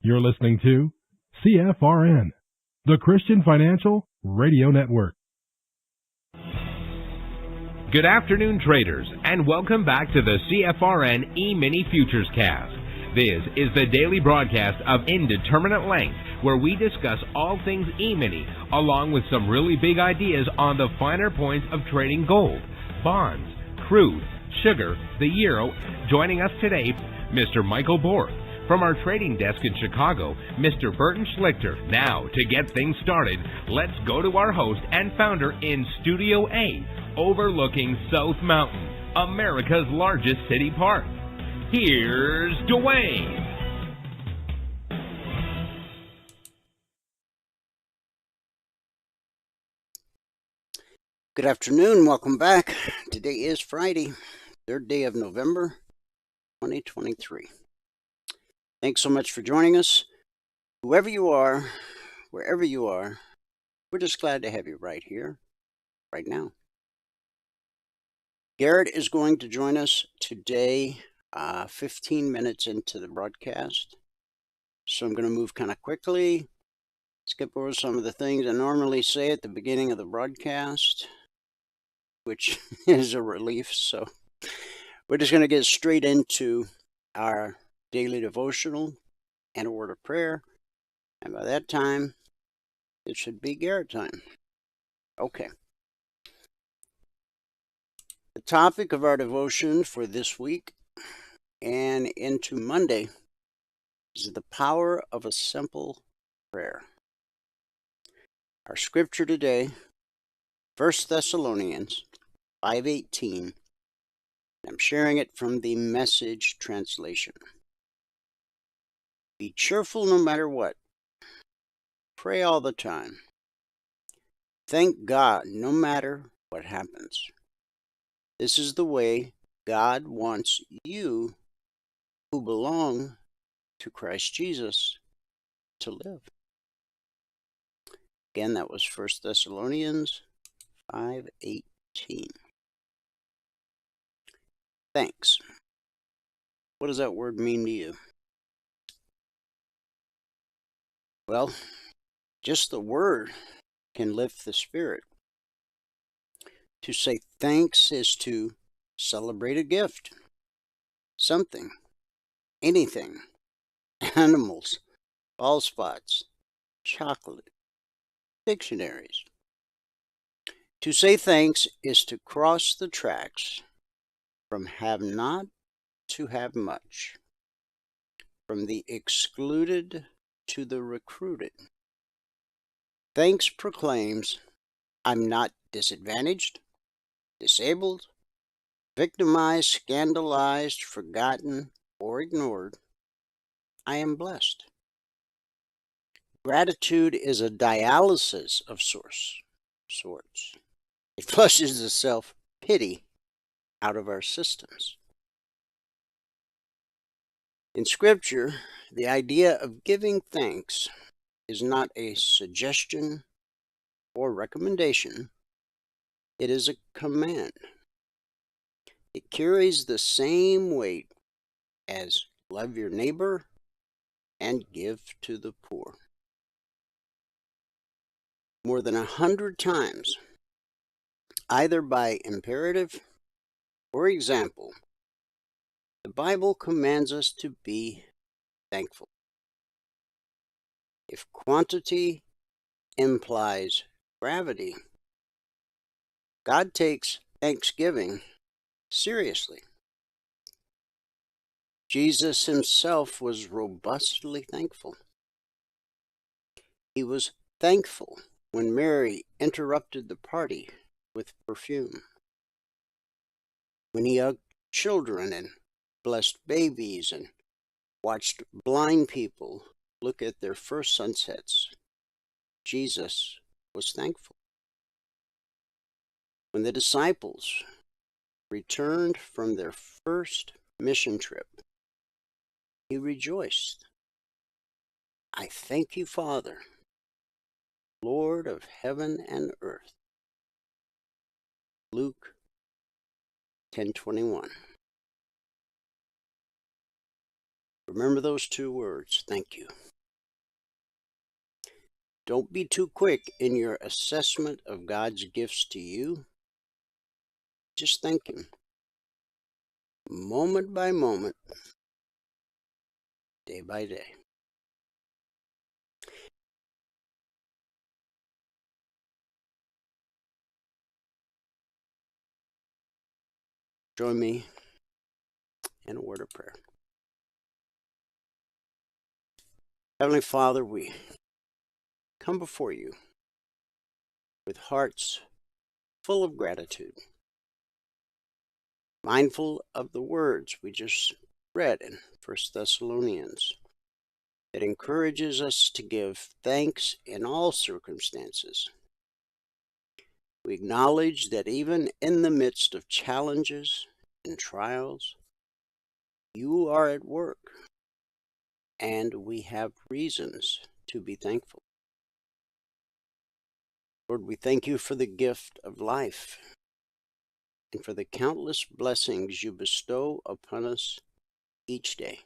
You're listening to CFRN, the Christian Financial Radio Network. Good afternoon, traders, and welcome back to the CFRN E-mini Futures Cast. This is the daily broadcast of Indeterminate Length, where we discuss all things E-mini, along with some really big ideas on the finer points of trading gold, bonds, crude, sugar, the euro. Joining us today, Mr. Michael Borg. From our trading desk in Chicago, Mr. Burton Schlichter. Now, to get things started, let's go to our host and founder in Studio A, overlooking South Mountain, America's largest city park. Here's Dwayne. Good afternoon. Welcome back. Today is Friday, 3rd day of November, 2023. Thanks so much for joining us. Whoever you are, wherever you are, we're just glad to have you right here, right now. Garrett is going to join us today, 15 minutes into the broadcast. So I'm going to move kind of quickly, skip over some of the things I normally say at the beginning of the broadcast, which is a relief. So we're just going to get straight into our daily devotional and a word of prayer. And by that time, it should be Garrett time. Okay. The topic of our devotion for this week and into Monday is the power of a simple prayer. Our scripture today, 1 Thessalonians 5:18. I'm sharing it from the Message translation. Be cheerful no matter what. Pray all the time. Thank God no matter what happens. This is the way God wants you, who belong to Christ Jesus, to live. Again, that was 1 Thessalonians 5:18. Thanks. What does that word mean to you? Well, just the word can lift the spirit. To say thanks is to celebrate a gift, something, anything, animals, ball spots, chocolate, dictionaries. To say thanks is to cross the tracks from have not to have much, from the excluded to the recruited. Thanks proclaims, I'm not disadvantaged, disabled, victimized, scandalized, forgotten, or ignored. I am blessed. Gratitude is a dialysis of sorts. It flushes the self-pity out of our systems. In Scripture, the idea of giving thanks is not a suggestion or recommendation. It is a command. It carries the same weight as love your neighbor and give to the poor. More than 100 times, either by imperative or example, the Bible commands us to be thankful. If quantity implies gravity, God takes thanksgiving seriously. Jesus himself was robustly thankful. He was thankful when Mary interrupted the party with perfume, when he hugged children and blessed babies and watched blind people look at their first sunsets. Jesus was thankful. When the disciples returned from their first mission trip, he rejoiced. I thank you, Father, Lord of heaven and earth. Luke 10:21. Remember those two words, thank you. Don't be too quick in your assessment of God's gifts to you. Just thank Him. Moment by moment, day by day. Join me in a word of prayer. Heavenly Father, we come before you with hearts full of gratitude, mindful of the words we just read in 1 Thessalonians that encourages us to give thanks in all circumstances. We acknowledge that even in the midst of challenges and trials, you are at work, and we have reasons to be thankful. Lord, we thank you for the gift of life and for the countless blessings you bestow upon us each day.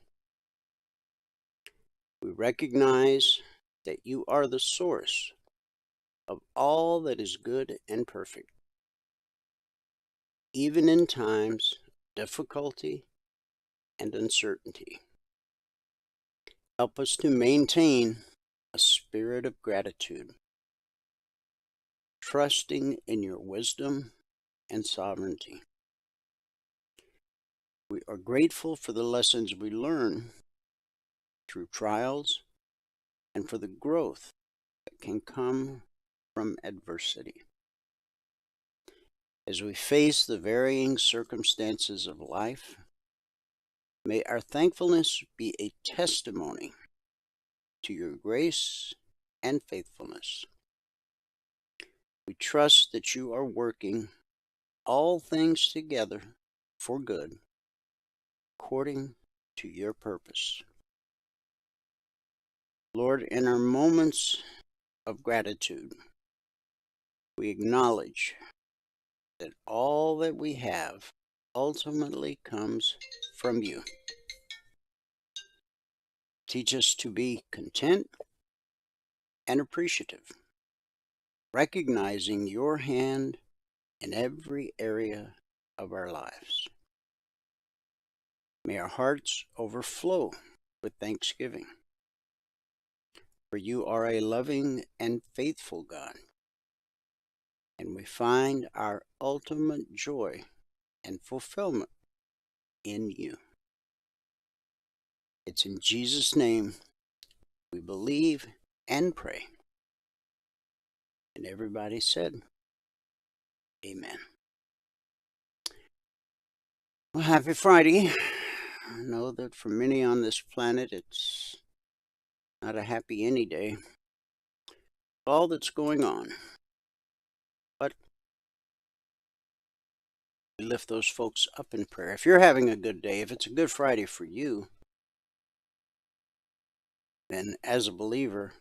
We recognize that you are the source of all that is good and perfect. Even in times of difficulty and uncertainty, help us to maintain a spirit of gratitude, trusting in your wisdom and sovereignty. We are grateful for the lessons we learn through trials and for the growth that can come from adversity. As we face the varying circumstances of life, may our thankfulness be a testimony to your grace and faithfulness. We trust that you are working all things together for good, according to your purpose. Lord, in our moments of gratitude, we acknowledge that all that we have ultimately comes from you. Teach us to be content and appreciative, recognizing your hand in every area of our lives. May our hearts overflow with thanksgiving, for you are a loving and faithful God, and we find our ultimate joy and fulfillment in you. It's in Jesus' name we believe and pray. And everybody said, amen. Well, happy Friday. I know that for many on this planet, it's not a happy any day. All that's going on. But we lift those folks up in prayer. If you're having a good day, if it's a good Friday for you, then as a believer,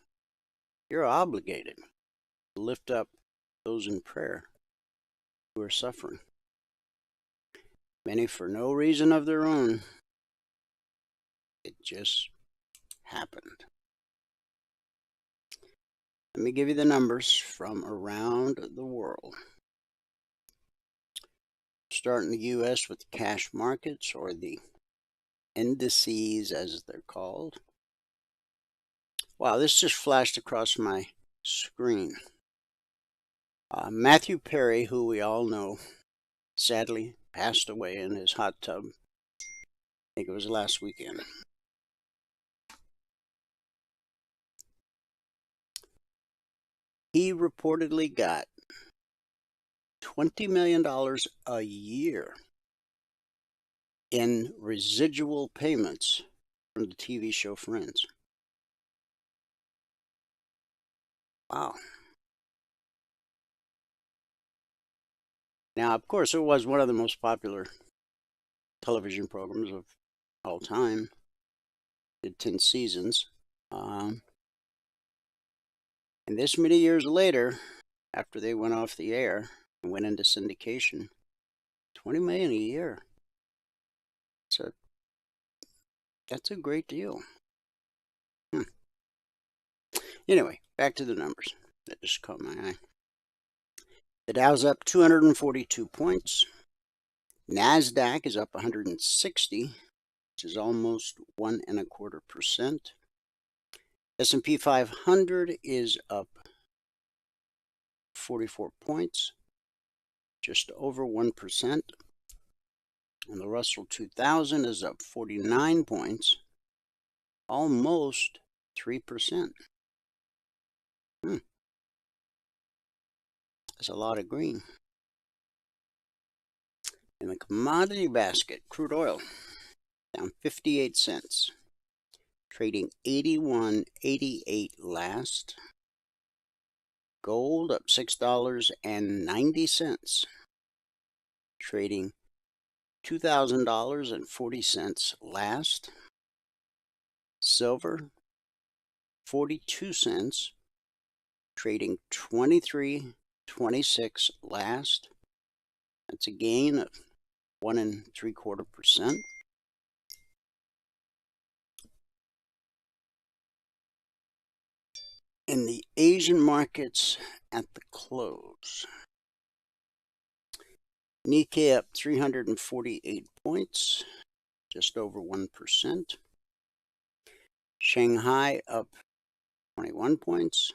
you're obligated to lift up those in prayer who are suffering. Many for no reason of their own. It just happened. Let me give you the numbers from around the world. Start in the U.S. with the cash markets, or the indices as they're called. Wow, this just flashed across my screen. Matthew Perry, who we all know, sadly passed away in his hot tub. I think it was last weekend. He reportedly got $20 million a year in residual payments from the TV show Friends. Wow. Now, of course, it was one of the most popular television programs of all time. Did 10 seasons. And this many years later, after they went off the air and went into syndication, $20 million a year. So that's a great deal. Anyway, back to the numbers. That just caught my eye. The Dow's up 242 points. NASDAQ is up 160, which is almost 1.25%. S&P 500 is up 44 points, just over 1%. And the Russell 2000 is up 49 points, almost 3%. That's a lot of green. In the commodity basket, crude oil down 58 cents, trading 81.88 last. Gold up $6.90, trading $2,000.40 last. Silver 42 cents, trading 23.26 last. That's a gain of 1.75%. In the Asian markets at the close, Nikkei up 348 points, just over 1%. Shanghai up 21 points.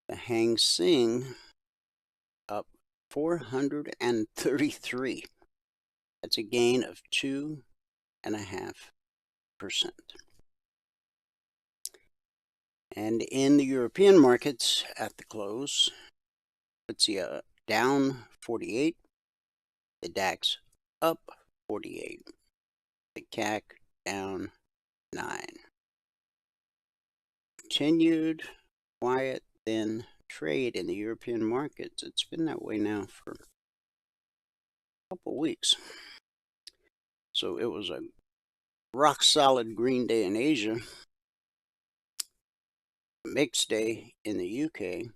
The Hang Seng up 433. That's a gain of 2.5%. And in the European markets at the close, let's see, down 48, the DAX up 48, the CAC down 9. Continued quiet thin trade in the European markets. It's been that way now for a couple weeks. So it was a rock solid green day in Asia, mixed day in the UK,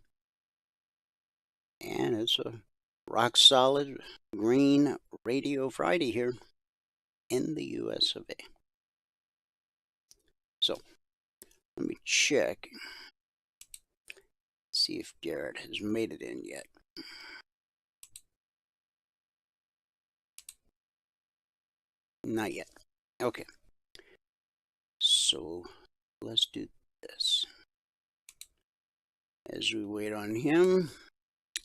and it's a rock solid green radio Friday here in the US of A. So let me check, see if Garrett has made it in yet. Not yet. Okay. So let's do this. As we wait on him,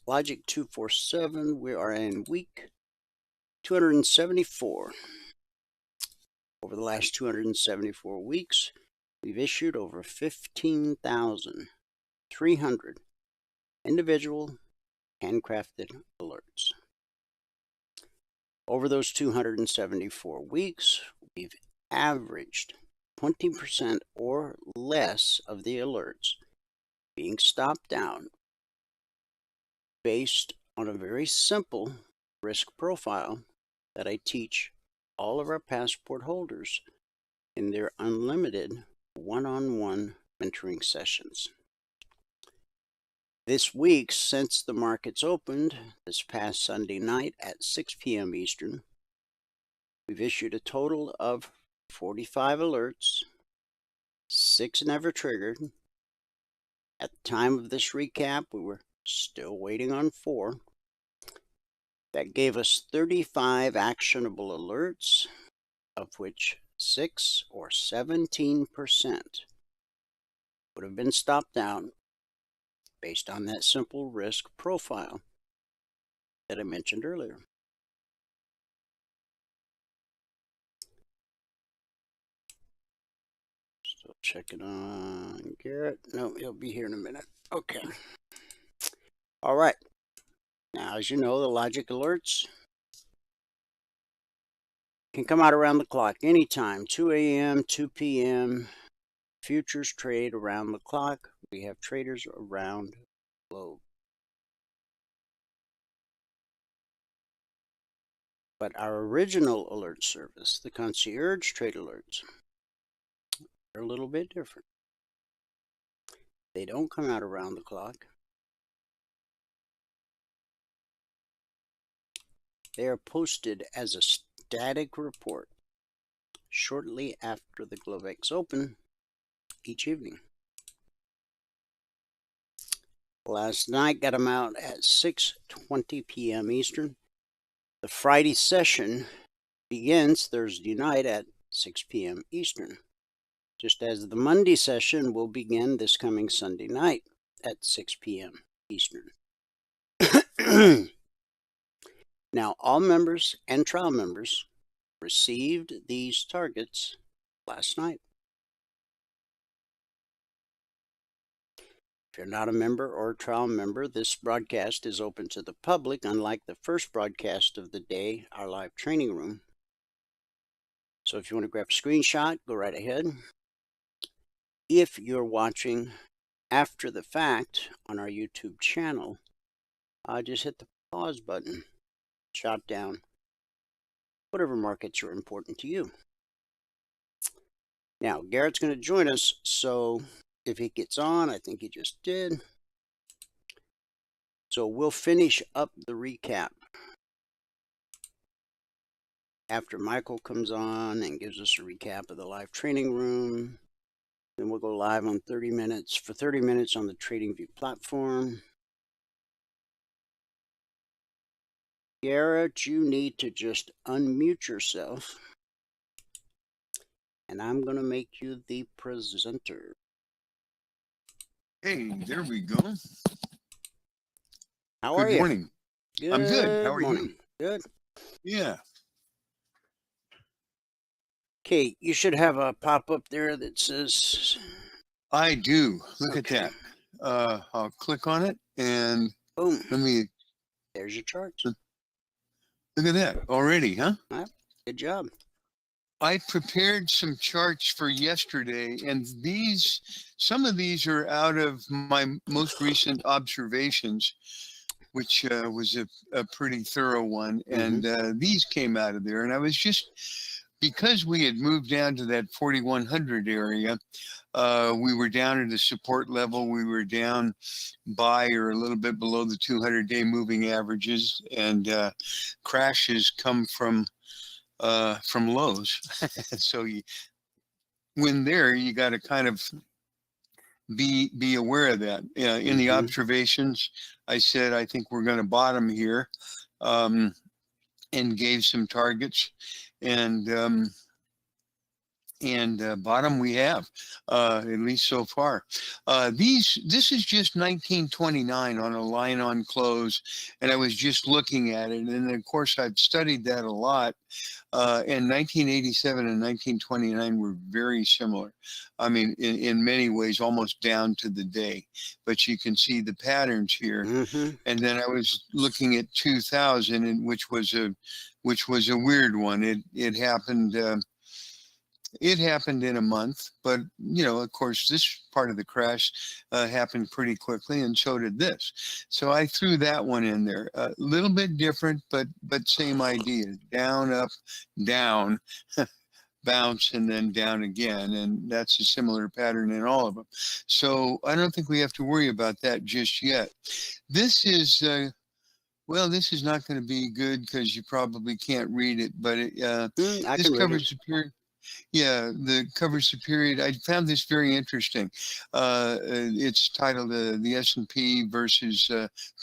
Logic 247, we are in week 274. Over the last 274 weeks, we've issued over 15,300 individual handcrafted alerts. Over those 274 weeks, we've averaged 20% or less of the alerts being stopped down based on a very simple risk profile that I teach all of our passport holders in their unlimited one-on-one mentoring sessions. This week, since the markets opened this past Sunday night at 6 p.m. Eastern, we've issued a total of 45 alerts, 6 never triggered. At the time of this recap, we were still waiting on 4. That gave us 35 actionable alerts, of which 6 or 17% would have been stopped down based on that simple risk profile that I mentioned earlier. Still checking on Garrett. No, he'll be here in a minute. Okay. All right. Now, as you know, the logic alerts can come out around the clock anytime, 2 a.m., 2 p.m. Futures trade around the clock. We have traders around the globe. But our original alert service, the concierge trade alerts, are a little bit different. They don't come out around the clock. They are posted as a static report shortly after the Globex Open each evening. last night. Got them out at 6:20 p.m. Eastern. The Friday session begins Thursday night at 6 p.m. Eastern, just as the Monday session will begin this coming Sunday night at 6 p.m. Eastern. Now, all members and trial members received these targets last night. If you're not a member or a trial member, this broadcast is open to the public, unlike the first broadcast of the day, our live training room. So if you want to grab a screenshot, go right ahead. If you're watching after the fact on our YouTube channel, just hit the pause button, jot down whatever markets are important to you. Now, Garrett's going to join us, so if he gets on, I think he just did. So we'll finish up the recap after Michael comes on and gives us a recap of the live training room. Then we'll go live on 30 minutes, for 30 minutes on the TradingView platform. Garrett, you need to just unmute yourself. And I'm going to make you the presenter. Hey, there we go. How are you? Good morning. I'm good. How are you? Good. Yeah. Okay, you should have a pop-up there that says... I do. Look at that. I'll click on it and boom. let me... There's your charts. Look at that already, huh? Right. Good job. I prepared some charts for yesterday, and some of these are out of my most recent observations, which was a pretty thorough one. And these came out of there. And I was just, because we had moved down to that 4100 area, we were down at a support level. We were down by or a little bit below the 200-day moving averages, and crashes come from lows. So when there, you got to kind of be aware of that. In the observations, I said I think we're going to bottom here, and gave some targets, and bottom we have, at least so far. This is just 1929 on a line on close, and I was just looking at it, and of course I've studied that a lot. And 1987 and 1929 were very similar. I mean, in many ways, almost down to the day. But you can see the patterns here. And then I was looking at 2000, and which was a weird one. It happened. It happened in a month, but of course, this part of the crash happened pretty quickly, and so did this. So I threw that one in there. A little bit different, but same idea: down, up, down, bounce, and then down again. And that's a similar pattern in all of them. So I don't think we have to worry about that just yet. This is. Well, this is not going to be good because you probably can't read it, but this covers the period. Yeah, the covers the period. I found this very interesting. It's titled the S&P versus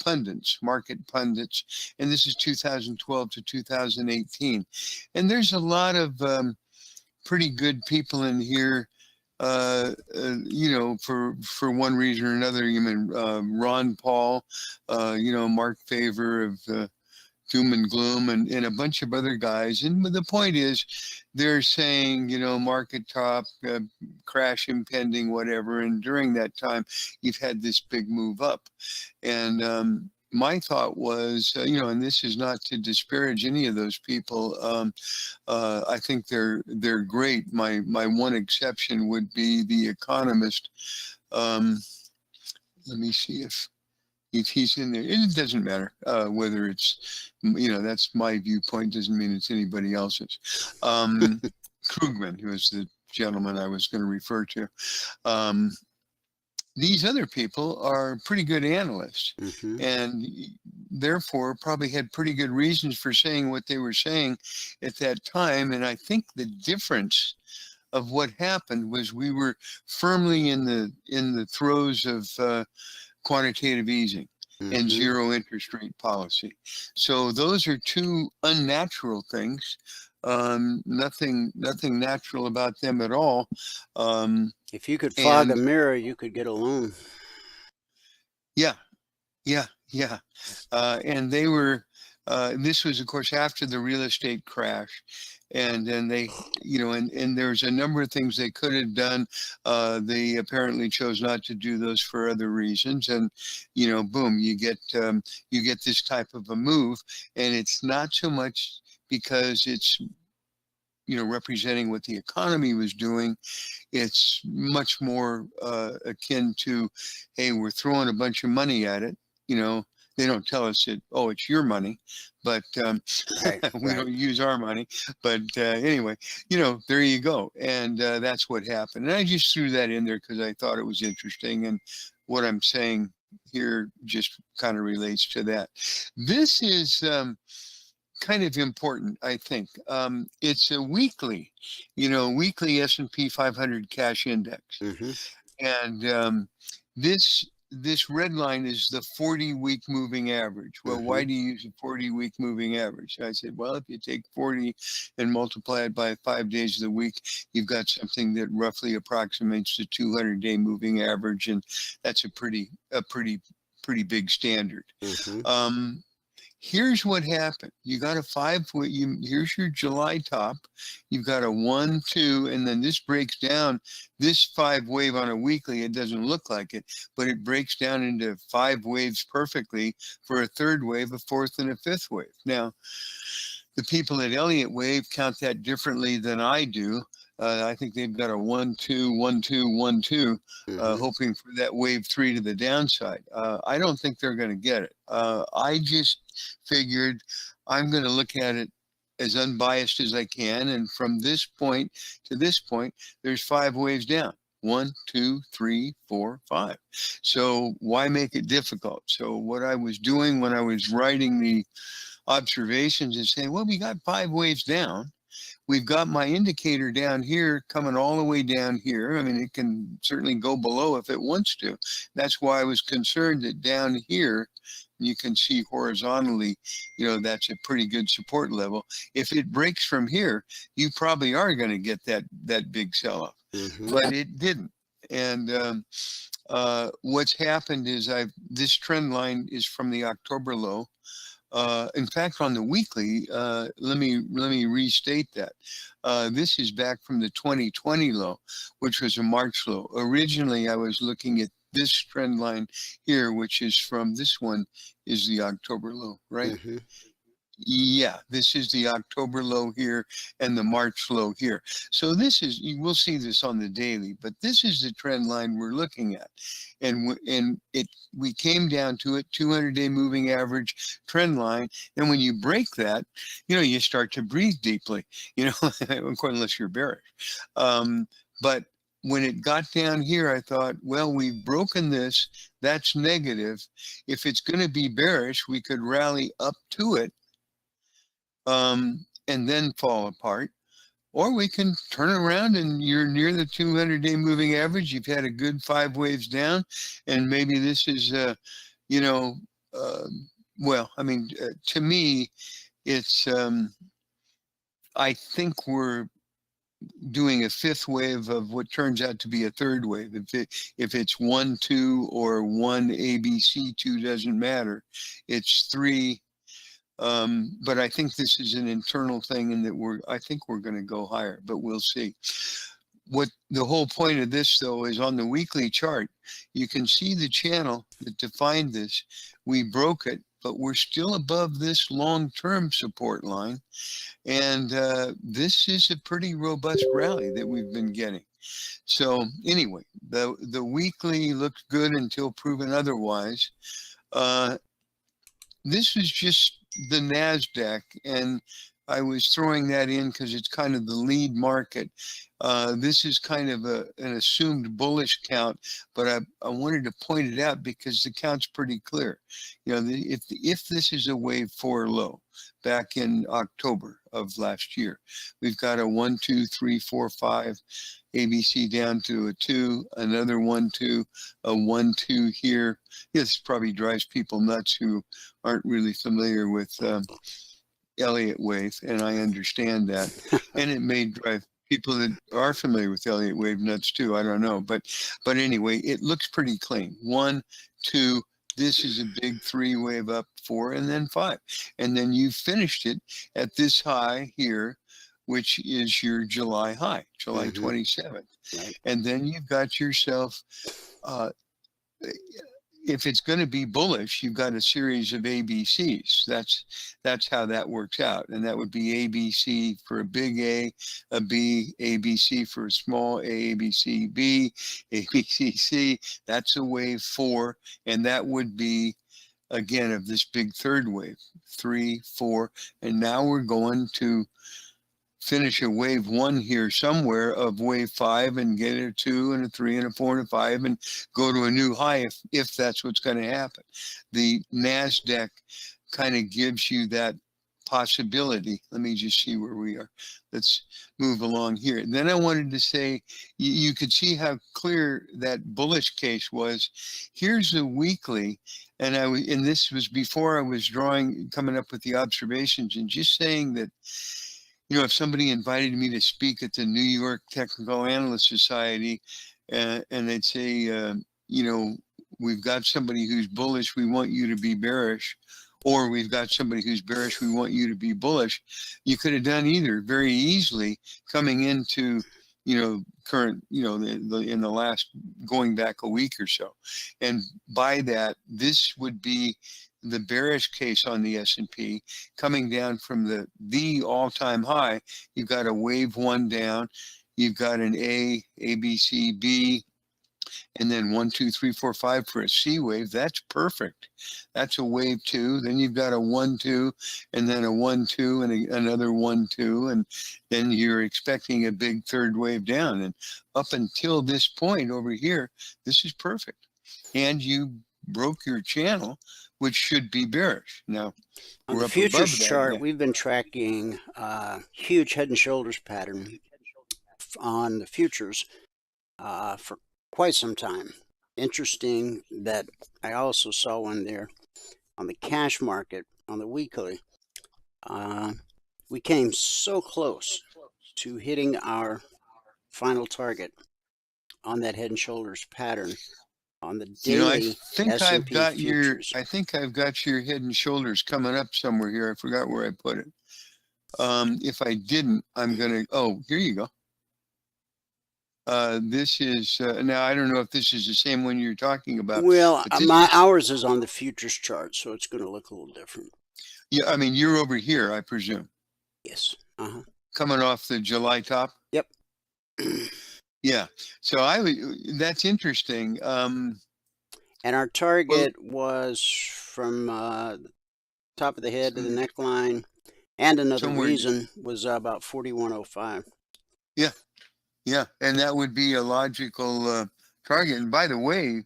pundits, market pundits, and this is 2012 to 2018. And there's a lot of pretty good people in here. For one reason or another. You mean Ron Paul, Mark Favor of Doom and Gloom, and a bunch of other guys. And the point is, they're saying, market top, crash impending, whatever. And during that time, you've had this big move up. And my thought was, and this is not to disparage any of those people. I think they're great. My one exception would be The Economist. Let me see if he's in there. It doesn't matter whether it's, that's my viewpoint, doesn't mean it's anybody else's. Krugman, who is the gentleman I was going to refer to. These other people are pretty good analysts, and therefore probably had pretty good reasons for saying what they were saying at that time. And I think the difference of what happened was we were firmly in the throes of quantitative easing and zero interest rate policy. So those are two unnatural things. Nothing natural about them at all. If you could fog a mirror, you could get a loan. Yeah. And they were, this was, of course, after the real estate crash. And then they, and there's a number of things they could have done. They apparently chose not to do those for other reasons. And, boom, you get this type of a move. And it's not so much because it's, representing what the economy was doing. It's much more akin to, hey, we're throwing a bunch of money at it. They don't tell us that, oh, it's your money, but we don't use our money. But anyway, there you go. And that's what happened. And I just threw that in there because I thought it was interesting. And what I'm saying here just kind of relates to that. This is kind of important, I think. It's a weekly S&P 500 cash index. And this red line is the 40-week moving average. Well, why do you use a 40-week moving average? I said, well, if you take 40 and multiply it by 5 days of the week, you've got something that roughly approximates the 200-day moving average, and that's a pretty big standard. Here's what happened. You got a here's your July top. You've got a 1, 2, and then this breaks down. This 5 wave on a weekly, it doesn't look like it, but it breaks down into 5 waves perfectly for a 3rd wave, a 4th, and a 5th wave. Now, the people at Elliott Wave count that differently than I do. I think they've got a 1, 2, 1, 2, 1, 2, hoping for that wave 3 to the downside. I don't think they're going to get it. I just figured I'm going to look at it as unbiased as I can. And from this point to this point, there's 5 waves down. 1, 2, 3, 4, 5. So why make it difficult? So what I was doing when I was writing the observations is saying, well, we got 5 waves down. We've got my indicator down here coming all the way down here. I mean, it can certainly go below if it wants to. That's why I was concerned that down here, you can see horizontally, that's a pretty good support level. If it breaks from here, you probably are going to get that big sell-off. But it didn't. And what's happened is this trend line is from the October low. In fact, on the weekly, let me restate that. This is back from the 2020 low, which was a March low. Originally, I was looking at this trend line here, which is from this one is the October low, right? Yeah, this is the October low here and the March low here. So you will see this on the daily, but this is the trend line we're looking at. And we came down to it, 200-day moving average trend line. And when you break that, you start to breathe deeply, unless you're bearish. But when it got down here, I thought, well, we've broken this. That's negative. If it's going to be bearish, we could rally up to it. And then fall apart, or we can turn around and you're near the 200-day moving average. You've had a good 5 waves down, and maybe this is, to me, it's, I think we're doing a 5th wave of what turns out to be a 3rd wave. If it's 1, 2, or 1 ABC 2, doesn't matter. It's 3. But I think this is an internal thing, and that I think we're going to go higher, but we'll see. What the whole point of this, though, is on the weekly chart, you can see the channel that defined this. We broke it, but we're still above this long-term support line. And this is a pretty robust rally that we've been getting. So anyway, the weekly looks good until proven otherwise. This is just the NASDAQ, and I was throwing that in because it's kind of the lead market. This is kind of an assumed bullish count, but I wanted to point it out because the count's pretty clear. You know, if this is a wave 4 low back in October of last year, we've got a 1, 2, 3, 4, 5 ABC down to a 2, another 1, 2, a 1, 2 here. This probably drives people nuts who aren't really familiar with Elliott wave, and I understand that. And it may drive people that are familiar with Elliott wave nuts too. I don't know, but anyway, it looks pretty clean. 1, 2. This is a big 3 wave up, 4, and then 5, and then you finished it at this high here, which is your July high, July 27th, Right. and then you've got yourself. If it's going to be bullish, you've got a series of ABCs. That's how that works out. And that would be ABC for a big A B, ABC for a small A, ABC B, ABC C. That's a wave 4. And that would be, again, of this big third wave, 3, 4. And now we're going to finish a wave 1 here somewhere of wave 5 and get a 2 and a 3 and a 4 and a 5 and go to a new high if that's what's going to happen. The NASDAQ kind of gives you that possibility. Let me just see where we are. Let's move along here. And then I wanted to say, you could see how clear that bullish case was. Here's a weekly, and this was before I was coming up with the observations and just saying that, you know, if somebody invited me to speak at the New York Technical Analyst Society, and they'd say, you know, we've got somebody who's bullish, we want you to be bearish, or we've got somebody who's bearish, we want you to be bullish. You could have done either very easily coming into, you know, current, you know, in the last, going back a week or so. And by that, this would be the bearish case on the S&P coming down from the all-time high. You've got a wave 1 down, you've got an A, B, C, B, and then 1, 2, 3, 4, 5 for a C wave. That's perfect. That's a wave 2. Then you've got a 1, 2, and then a 1, 2, and another 1, 2, and then you're expecting a big third wave down. And up until this point over here, this is perfect. And you broke your channel, which should be bearish. Now, on we're the up futures above that chart, now. we've been tracking huge head and shoulders pattern on the futures for quite some time. Interesting that I also saw one there on the cash market on the weekly. We came so close to hitting our final target on that head and shoulders pattern on the daily. You know, I think S&P futures. I think I've got your head and shoulders coming up somewhere here. I forgot where I put it. If I didn't, I'm gonna. Oh, here you go. This is now. I don't know if this is the same one you're talking about. Well, ours is on the futures chart, so it's going to look a little different. Yeah, I mean, you're over here, I presume. Yes. Coming off the July top. Yep. Yeah. So that's interesting. And our target was from top of the head to the neckline, and another reason was about 4105. Yeah. Yeah. And that would be a logical target. And by the way,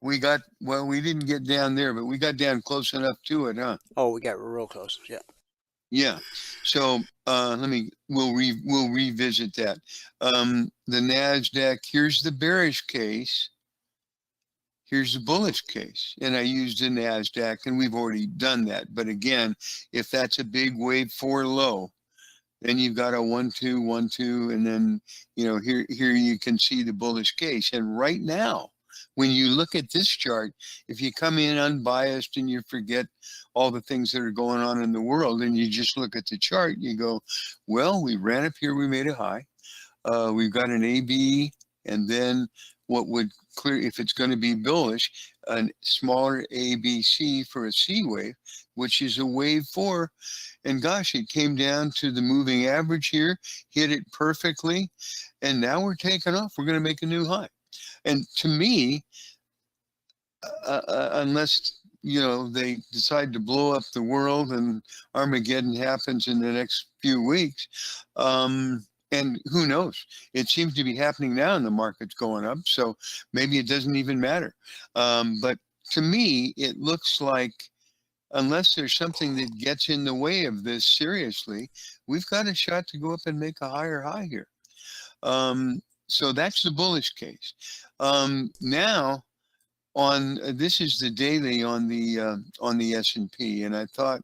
we didn't get down there, but we got down close enough to it, huh? Oh, we got real close. Yeah. Yeah. So we'll revisit that. The NASDAQ, here's the bearish case. Here's the bullish case. And I used the NASDAQ, and we've already done that. But again, if that's a big wave 4 low, then you've got a 1, 2, 1, 2, and then, you know, here you can see the bullish case. And right now, when you look at this chart, if you come in unbiased and you forget all the things that are going on in the world and you just look at the chart, you go, well, we ran up here, we made a high. We've got an AB, and then what would clear, if it's going to be bullish, a smaller ABC for a C wave, which is a wave 4. And gosh, it came down to the moving average here, hit it perfectly, and now we're taking off. We're going to make a new high. And to me, unless they decide to blow up the world and Armageddon happens in the next few weeks. And who knows? It seems to be happening now and the market's going up. So maybe it doesn't even matter. But to me, it looks like unless there's something that gets in the way of this seriously, we've got a shot to go up and make a higher high here. So that's the bullish case. Now, this is the daily on the S&P, and I thought,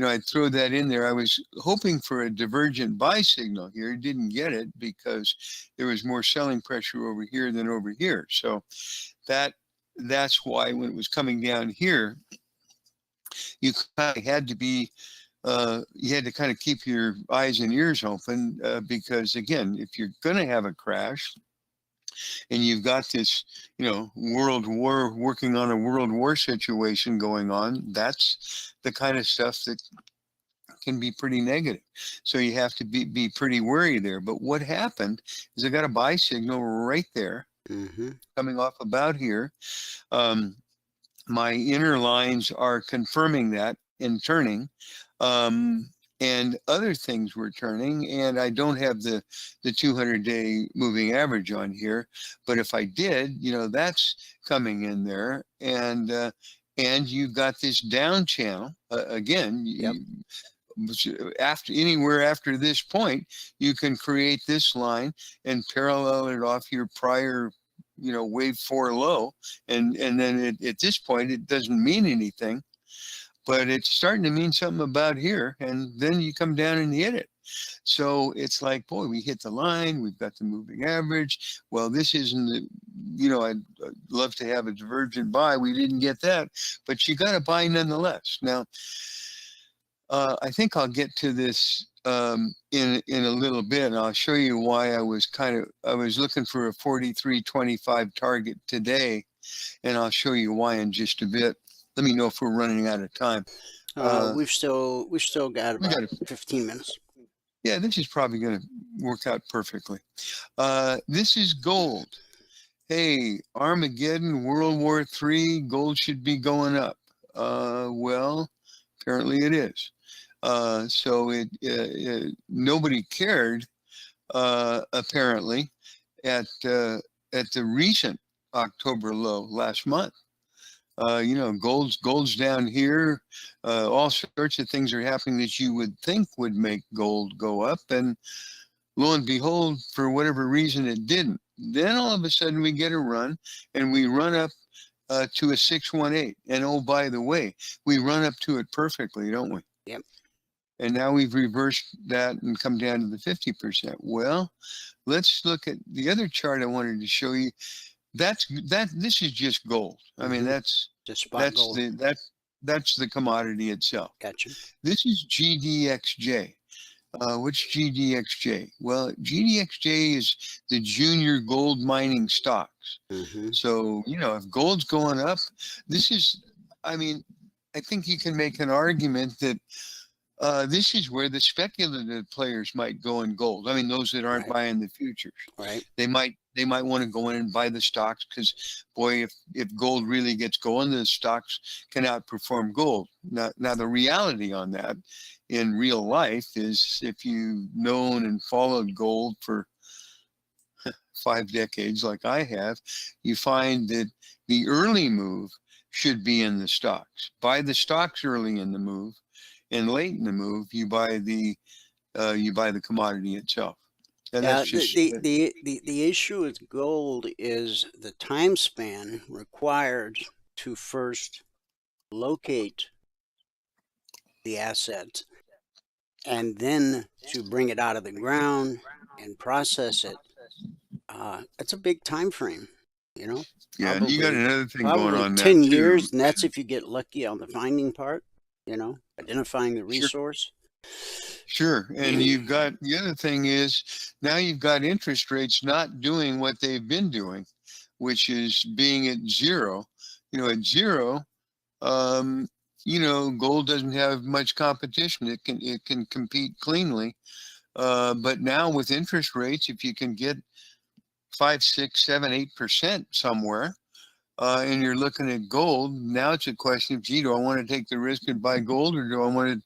I'd throw that in there. I was hoping for a divergent buy signal here. Didn't get it because there was more selling pressure over here than over here. So that's why when it was coming down here, you kind of had to be you had to kind of keep your eyes and ears open because again, if you're going to have a crash and you've got this, world war, working on a world war situation going on, that's the kind of stuff that can be pretty negative. So you have to be pretty wary there. But what happened is I got a buy signal right there coming off about here. My inner lines are confirming that and turning. And other things were turning, and I don't have the 200-day moving average on here, but if I did, that's coming in there, and you've got this down channel again. Yep. After this point, you can create this line and parallel it off your prior wave 4 low, and then at this point it doesn't mean anything. But it's starting to mean something about here, and then you come down and hit it. So it's like, boy, we hit the line, we've got the moving average. Well, this isn't the, I'd love to have a divergent buy. We didn't get that, but you got to buy nonetheless. Now, I think I'll get to this in a little bit, and I'll show you why I was looking for a 43.25 target today, and I'll show you why in just a bit. Let me know if we're running out of time. We've still got about 15 minutes. Yeah, this is probably going to work out perfectly. This is gold. Hey, Armageddon, World War III, gold should be going up. Well, apparently it is. So nobody cared, apparently, at the recent October low last month. Gold's down here. All sorts of things are happening that you would think would make gold go up, and lo and behold, for whatever reason, it didn't. Then all of a sudden we get a run, and we run up to a 618. And oh, by the way, we run up to it perfectly, don't we? Yep. And now we've reversed that and come down to the 50%. Well, let's look at the other chart I wanted to show you. This is just gold. I mean, that's gold. That's the commodity itself. Gotcha. This is GDXJ. What's GDXJ? Well, GDXJ is the junior gold mining stocks. So, if gold's going up, I think you can make an argument that this is where the speculative players might go in gold. I mean, those that aren't buying the futures. Right. They might want to go in and buy the stocks because, boy, if gold really gets going, the stocks can outperform gold. Now the reality on that in real life is if you've known and followed gold for 5 decades like I have, you find that the early move should be in the stocks. Buy the stocks early in the move, and late in the move, you buy the commodity itself. And that's just the issue with gold is the time span required to first locate the asset and then to bring it out of the ground and process it. That's a big time frame, Yeah, and you got another thing going on. 10 years, and that's if you get lucky on the finding part. Identifying the resource. Sure. And you've got, the other thing is now you've got interest rates not doing what they've been doing, which is being at zero. At zero, gold doesn't have much competition. It can compete cleanly. But now with interest rates, if you can get 5, 6, 7, 8% somewhere, and you're looking at gold, now it's a question of, gee, do I want to take the risk and buy gold, or do I want to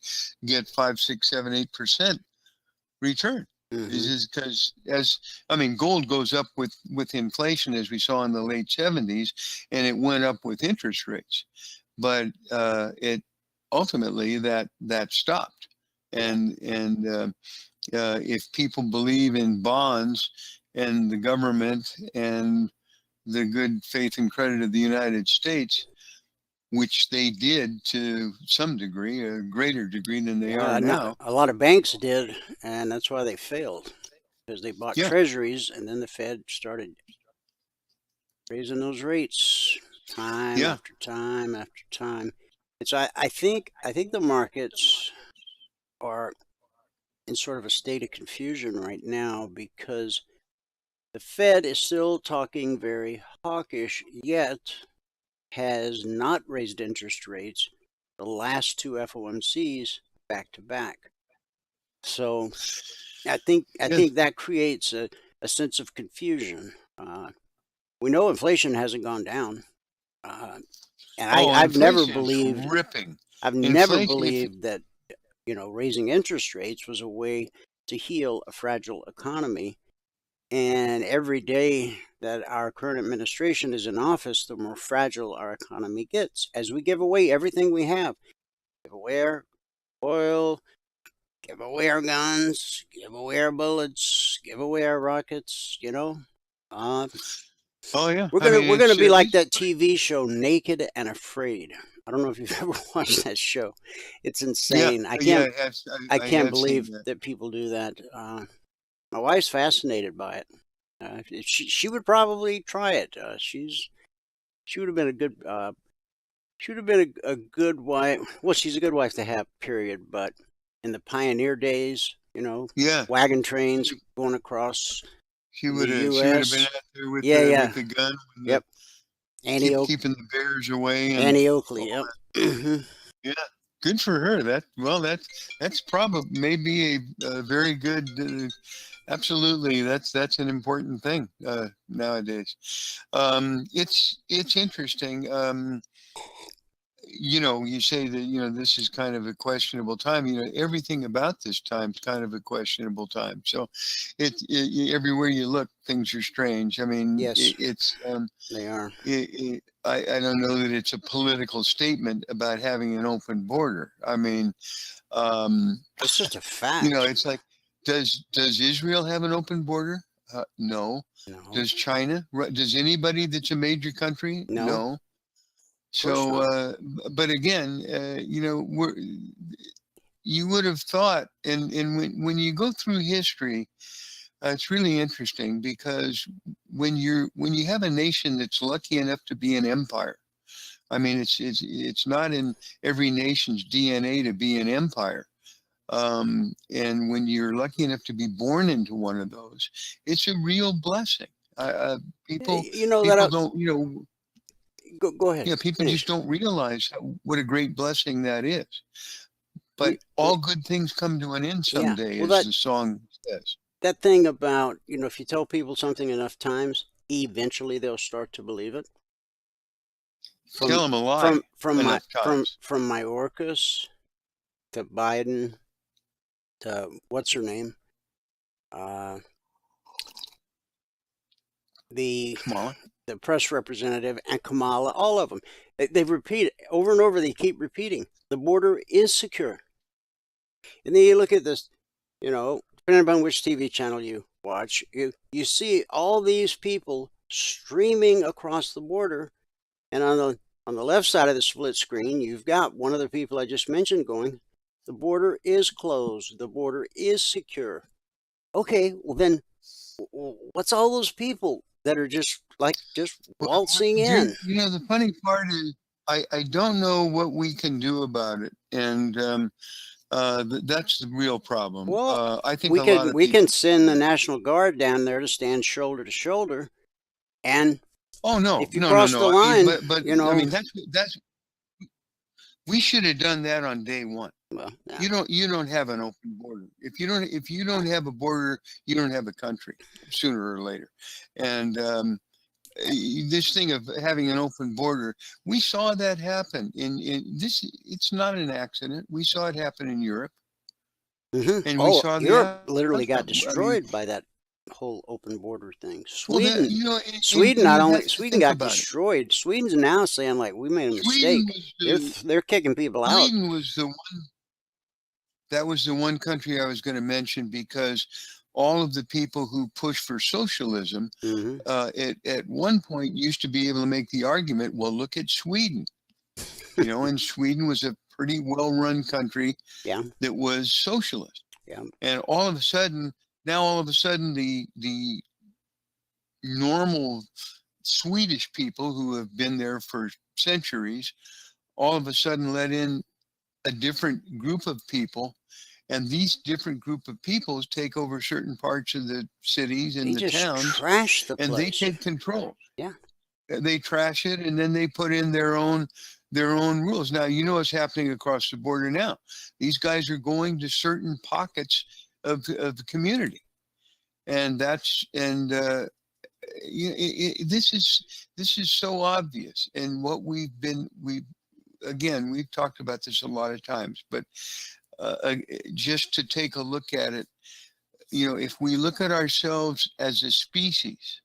get 5, 6, 7, 8% return? This is because, gold goes up with inflation, as we saw in the late 70s, and it went up with interest rates. But it ultimately that stopped. And if people believe in bonds and the government and the good faith and credit of the United States, which they did to some degree, a greater degree than they are now. A lot of banks did, and that's why they failed, because they bought treasuries, and then the Fed started raising those rates time after time after time. And so I think the markets are in sort of a state of confusion right now, because the Fed is still talking very hawkish, yet has not raised interest rates the last two FOMCs back to back. So I think that creates a sense of confusion. We know inflation hasn't gone down, and I've never believed that raising interest rates was a way to heal a fragile economy. And every day that our current administration is in office, the more fragile our economy gets, as we give away everything we have. Give away our oil, give away our guns, give away our bullets, give away our rockets, We're gonna be like that TV show, Naked and Afraid. I don't know if you've ever watched that show. It's insane. I can't believe that people do that. My wife's fascinated by it. She would probably try it. She would have been a good. She would have been a good wife. Well, she's a good wife to have, period. But in the pioneer days, wagon trains going across. She would have been out there with the gun. Yep. Keeping the bears away. Annie Oakley. Yep. Yeah. Good for her. That's probably maybe a very good. Absolutely, that's an important thing nowadays. It's interesting. You say that this is kind of a questionable time. Everything about this time is kind of a questionable time. So, everywhere you look, things are strange. Yes, they are. I don't know that it's a political statement about having an open border. It's just a fact. It's like, does Israel have an open border? No. Does China? Does anybody that's a major country? No. So, but again, you would have thought, and when you go through history, it's really interesting, because when you have a nation that's lucky enough to be an empire, it's not in every nation's DNA to be an empire. And when you're lucky enough to be born into one of those, it's a real blessing. People don't, Go ahead. Yeah, people just don't realize what a great blessing that is. But all good things come to an end someday, as the song says. That thing about, if you tell people something enough times, eventually they'll start to believe it. Tell them a lie. From Mayorkas to Biden to what's her name? The press representative, and Kamala, all of them. They've repeated over and over. They keep repeating the border is secure. And then you look at this, depending upon which TV channel you watch, you see all these people streaming across the border, and on the left side of the split screen, you've got one of the people I just mentioned going, the border is closed, the border is secure. Okay, well then, what's all those people that are just waltzing in? The funny part is, I don't know what we can do about it, and that's the real problem. Well, I think we can send the National Guard down there to stand shoulder to shoulder, and if you cross the line, that's we should have done that on day one. Well, you don't have an open border. If you don't have a border, you don't have a country sooner or later. And this thing of having an open border, we saw that happen in this. It's not an accident. We saw it happen in Europe, and we saw Europe the literally got outcome. I mean, destroyed by that whole open border thing. well, Sweden, you know, Sweden and not you only have to Sweden think got about it. destroyed. Sweden's now saying like we made a mistake. They're kicking people out. Sweden was the one. That was the one country I was going to mention, because all of the people who push for socialism at one point used to be able to make the argument, well, look at Sweden. You know, and Sweden was a pretty well-run country that was socialist. Yeah. And all of a sudden, the normal Swedish people who have been there for centuries, all of a sudden let in a different group of people, and these different group of peoples take over certain parts of the cities and the towns, trash the place. And they take control. Yeah, they trash it, and then they put in their own rules. Now, you know what's happening across the border now. These guys are going to certain pockets of the community, and this is so obvious. And what we've talked about this a lot of times, but just to take a look at it, you know, if we look at ourselves as a species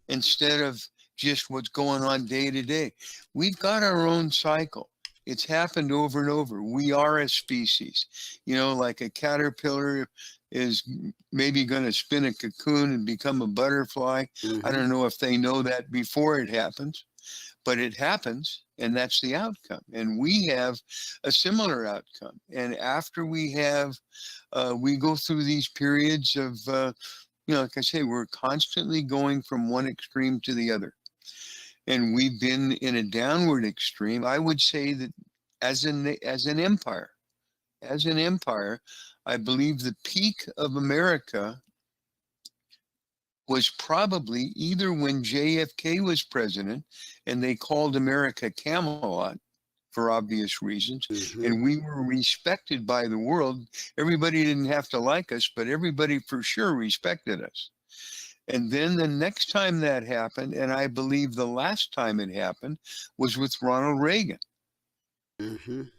instead of just what's going on day to day, we've got our own cycle. It's happened over and over. We are a species, you know, like a caterpillar is maybe going to spin a cocoon and become a butterfly. I don't know if they know that before it happens, but it happens, and that's the outcome. And we have a similar outcome. And after we go through these periods of, you know, like I say, we're constantly going from one extreme to the other. And we've been in a downward extreme. I would say that as an empire, I believe the peak of America was probably either when JFK was president and they called America Camelot for obvious reasons, and we were respected by the world. Everybody didn't have to like us, but everybody for sure respected us. And then the next time that happened, and I believe the last time it happened, was with Ronald Reagan.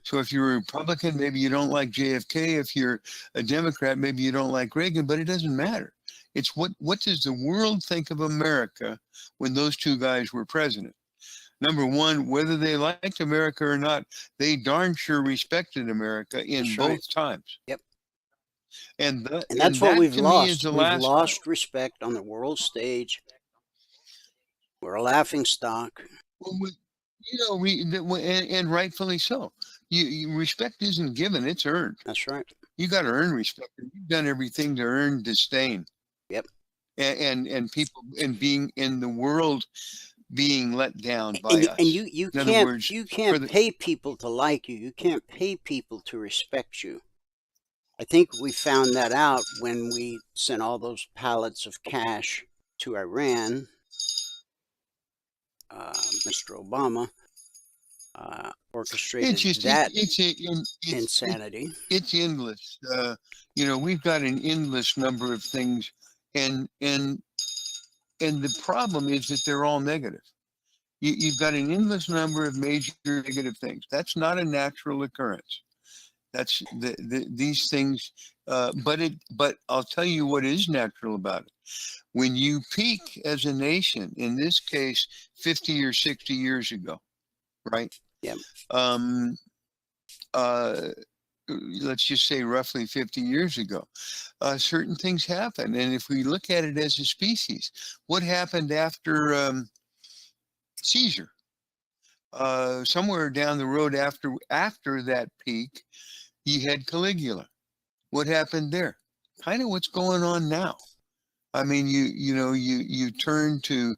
So if you're a Republican, maybe you don't like JFK. If you're a Democrat, maybe you don't like Reagan, but it doesn't matter. It's what does the world think of America when those two guys were president? Number one, whether they liked America or not, they darn sure respected America in both times. Yep. And that's what we've lost. We've lost respect on the world stage. We're a laughing stock. Well, you know, and rightfully so. You respect isn't given; it's earned. That's right. You got to earn respect. You've done everything to earn disdain. Yep. And people, and being in the world being let down by us. And you can't pay people to like you. You can't pay people to respect you. I think we found that out when we sent all those pallets of cash to Iran. Mr. Obama orchestrated insanity. It's endless. You know, we've got an endless number of things, and the problem is that they're all negative. You've got an endless number of major negative things. That's not a natural occurrence. That's these things. But I'll tell you what is natural about it. When you peak as a nation, in this case, 50 or 60 years ago, right? Yeah. Let's just say roughly 50 years ago, certain things happen. And if we look at it as a species, what happened after Caesar? Somewhere down the road after that peak, you had Caligula. What happened there? Kind of what's going on now. I mean, you turn to,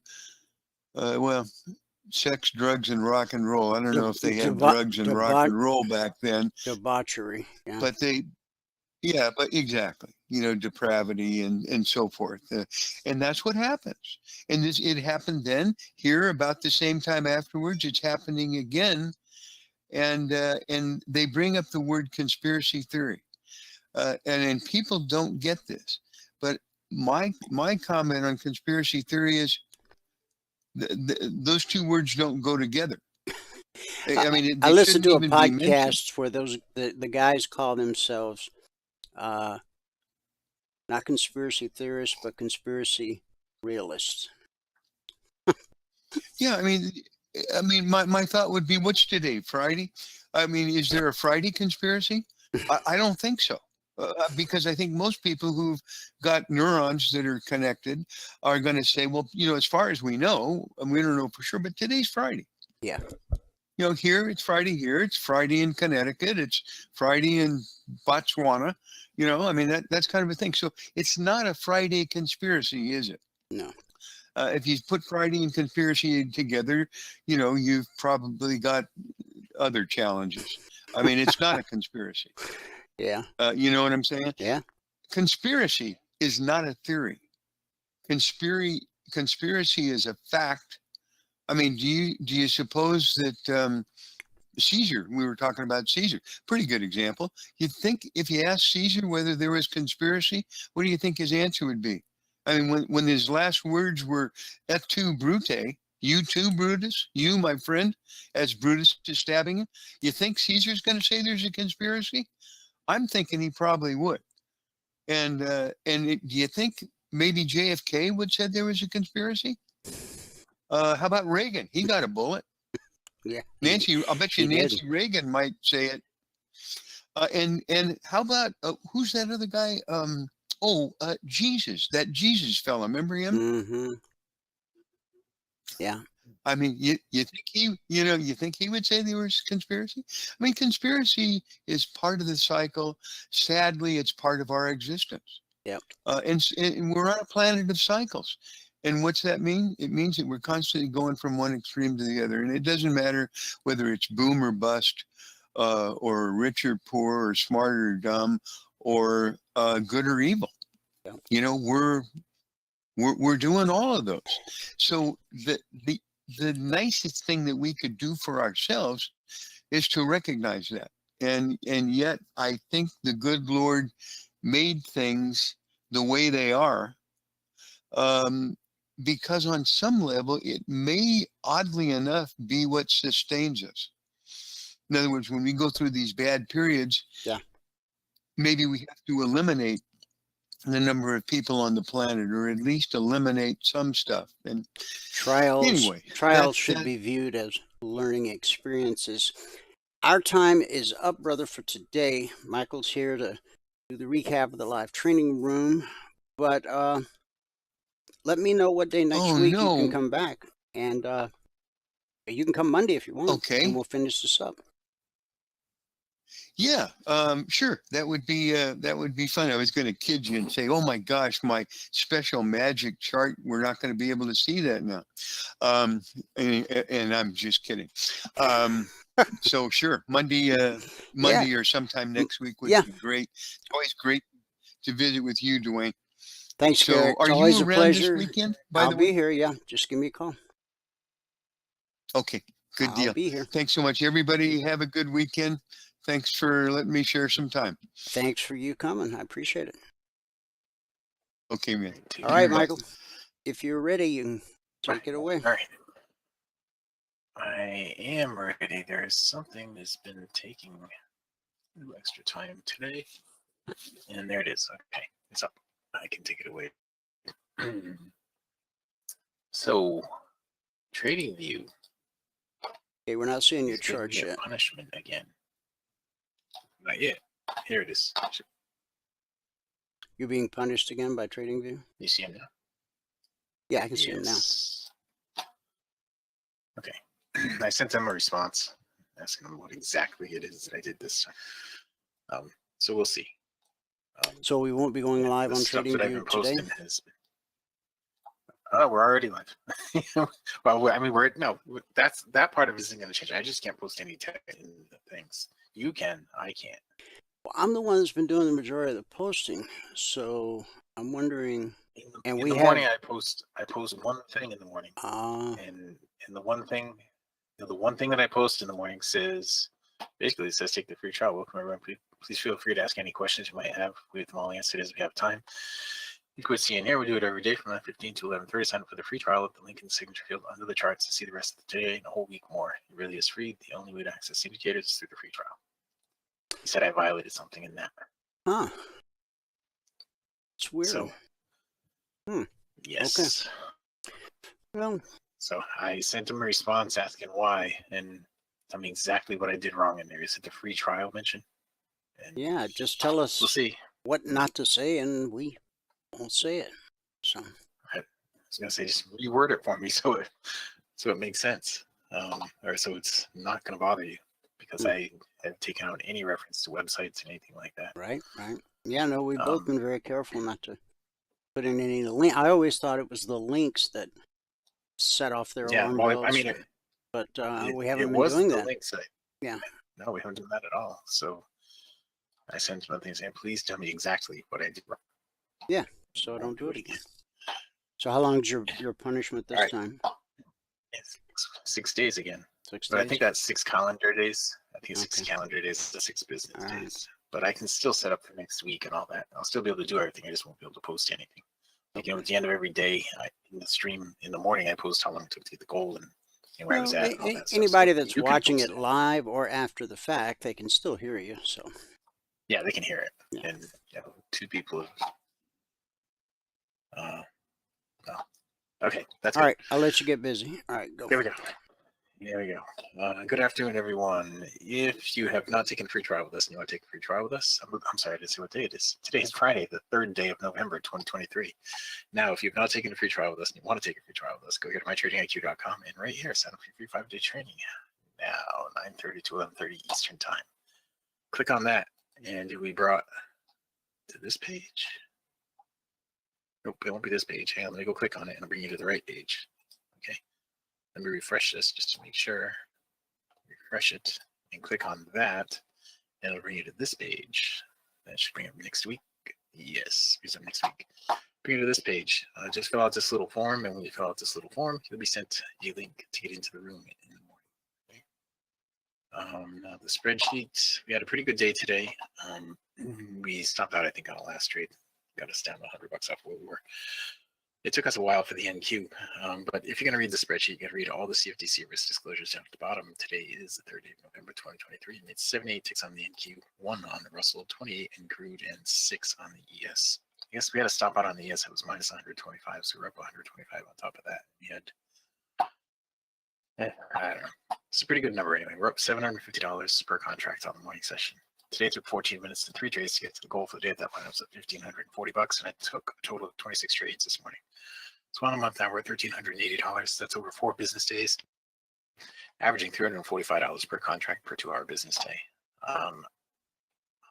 sex, drugs, and rock and roll. I don't know if they had drugs and rock and roll back then. Debauchery. Yeah. But exactly. You know, depravity and so forth. And that's what happens. And it happened then. Here, about the same time afterwards, it's happening again. And they bring up the word conspiracy theory. And people don't get this. But my comment on conspiracy theory is, those two words don't go together. I mean, I they listened shouldn't to a even be mentioned. podcast where the guys call themselves not conspiracy theorists, but conspiracy realists. Yeah, I mean, my thought would be, what's today? Friday? I mean, is there a Friday conspiracy? I don't think so. Because I think most people who've got neurons that are connected are going to say, well, as far as we know, and we don't know for sure, but today's Friday. Yeah. Here it's Friday here, it's Friday in Connecticut, it's Friday in Botswana. I mean, that's kind of a thing. So it's not a Friday conspiracy, is it? No. If you put Friday and conspiracy together, you've probably got other challenges. I mean, it's not a conspiracy. Yeah. You know what I'm saying? Yeah. Conspiracy is not a theory. Conspiracy is a fact. I mean, do you suppose that Caesar, we were talking about Caesar, pretty good example. You'd think if you asked Caesar whether there was conspiracy, what do you think his answer would be? I mean, when his last words were "et tu, Brute," you too, Brutus, you, my friend, as Brutus is stabbing him, you think Caesar's going to say there's a conspiracy? I'm thinking he probably would. And do you think maybe JFK would say there was a conspiracy? How about Reagan? He got a bullet. Yeah. I'll bet you Nancy Reagan might say it. And how about who's that other guy? Jesus, that Jesus fella. Remember him? Mm-hmm. Yeah. I mean, you think he would say there was conspiracy? I mean, conspiracy is part of the cycle. Sadly, it's part of our existence. Yep. And we're on a planet of cycles. And what's that mean? It means that we're constantly going from one extreme to the other. And it doesn't matter whether it's boom or bust, or rich or poor, or smart or dumb, or good or evil. Yep. We're doing all of those. So the nicest thing that we could do for ourselves is to recognize that. And yet I think the good Lord made things the way they are, because on some level it may, oddly enough, be what sustains us. In other words, when we go through these bad periods, maybe we have to eliminate the number of people on the planet, or at least eliminate some stuff. And trials should be viewed as learning experiences. Our time is up, brother, for today. Michael's here to do the recap of the live training room, but let me know what day next week you can come back, and you can come Monday if you want. Okay, and we'll finish this up. Yeah, sure. That would be fun. I was going to kid you and say, "Oh my gosh, my special magic chart. We're not going to be able to see that now," and I'm just kidding. So sure, Monday or sometime next week would be great. It's always great to visit with you, Dwayne. Thanks, Garrett. Are always you a around pleasure. this weekend? I'll be here. Yeah, just give me a call. Okay, good deal. I'll be here. Thanks so much, everybody. Have a good weekend. Thanks for letting me share some time. Thanks for you coming. I appreciate it. Okay, man. All right, Michael. If you're ready, you can take it away. All right. I am ready. There is something that's been taking a little extra time today. And there it is. Okay, it's up. I can take it away. So, TradingView. Okay, we're not seeing your chart yet. Punishment again. Not yet. Here it is. You're being punished again by TradingView? You see him now? Yeah, I can see him now. Okay. I sent him a response asking him what exactly it is that I did this time. So we'll see. So we won't be going live on TradingView today? We're already live. Well, I mean, that part of it isn't going to change. I just can't post any text in the things. You can, I can't. Well, I'm the one that's been doing the majority of the posting, so I'm wondering. In the morning, I post one thing in the morning, and the one thing that I post in the morning says, basically, it says, take the free trial. Welcome everyone. Please feel free to ask any questions you might have. We have them all answered as we have time. You could see in here, we do it every day from 9:15 to 11:30. Sign up for the free trial at the link in the signature field under the charts to see the rest of the day and a whole week more. It really is free. The only way to access indicators is through the free trial. He said I violated something in that. Huh. It's weird. So, yes. Okay. Well, so I sent him a response asking why, and tell me exactly what I did wrong in there. Is it the free trial mention? And yeah, just tell us we'll see what not to say, and we won't say it. So I was gonna say just reword it for me so it makes sense, or so it's not gonna bother you, because I have taken out any reference to websites and anything like that. Right. Yeah, no, we've both been very careful not to put in any link. I always thought it was the links that set off their alarm bells. I mean, but we haven't been doing that. Link site. Yeah. No, we haven't done that at all. So I sent some things saying, please tell me exactly what I did wrong. Yeah, so I don't do it again. So how long is your punishment this time? It's 6 days again. 6 days? But I think that's 6 calendar days. I think 6 calendar days to 6 business days. But I can still set up for next week and all that. I'll still be able to do everything. I just won't be able to post anything. Like, at the end of every day, in the stream in the morning, I post how long it took to get the goal and where I was at. And all that anybody stuff. that's watching it live or after the fact, they can still hear you. So yeah, they can hear it. Yeah. And 2 people have. No. Okay, that's all right. I'll let you get busy. All right, go. There we go. Good afternoon, everyone. If you have not taken a free trial with us and you want to take a free trial with us, I'm sorry, I didn't see what day it is. Today is Friday, the 3rd day of November, 2023. Now, if you've not taken a free trial with us and you want to take a free trial with us, go here to mytradingiq.com and right here, sign up for your free 5-day training. Now, 9:30 to 11:30 Eastern Time. Click on that, and you'll be brought to this page. Nope, it won't be this page. Hang on, let me go click on it and I'll bring you to the right page. Okay. Let me refresh this just to make sure. Refresh it and click on that, and it'll bring you to this page. That should bring up next week. Yes, brings up next week. Bring you to this page. Just fill out this little form, and when you fill out this little form, you'll be sent a link to get into the room in the morning. Now the spreadsheet. We had a pretty good day today. We stopped out, I think, on the last trade. Got us down $100 off where we were. It took us a while for the NQ, but if you're going to read the spreadsheet, you got to read all the CFTC risk disclosures down at the bottom. Today is the 3rd day of November, 2023, and it's 78 ticks on the NQ, 1 on the Russell, 28 in crude, and 6 on the ES. I guess we had to stop out on the ES. It was minus 125, so we're up 125 on top of that. We had, I don't know. It's a pretty good number anyway. We're up $750 per contract on the morning session. Today took 14 minutes and 3 trades to get to the goal for the day. That line was at $1,540, and I took a total of 26 trades this morning. So on a month now, we're at $1,380. That's over 4 business days, averaging $345 per contract per 2-hour business day. On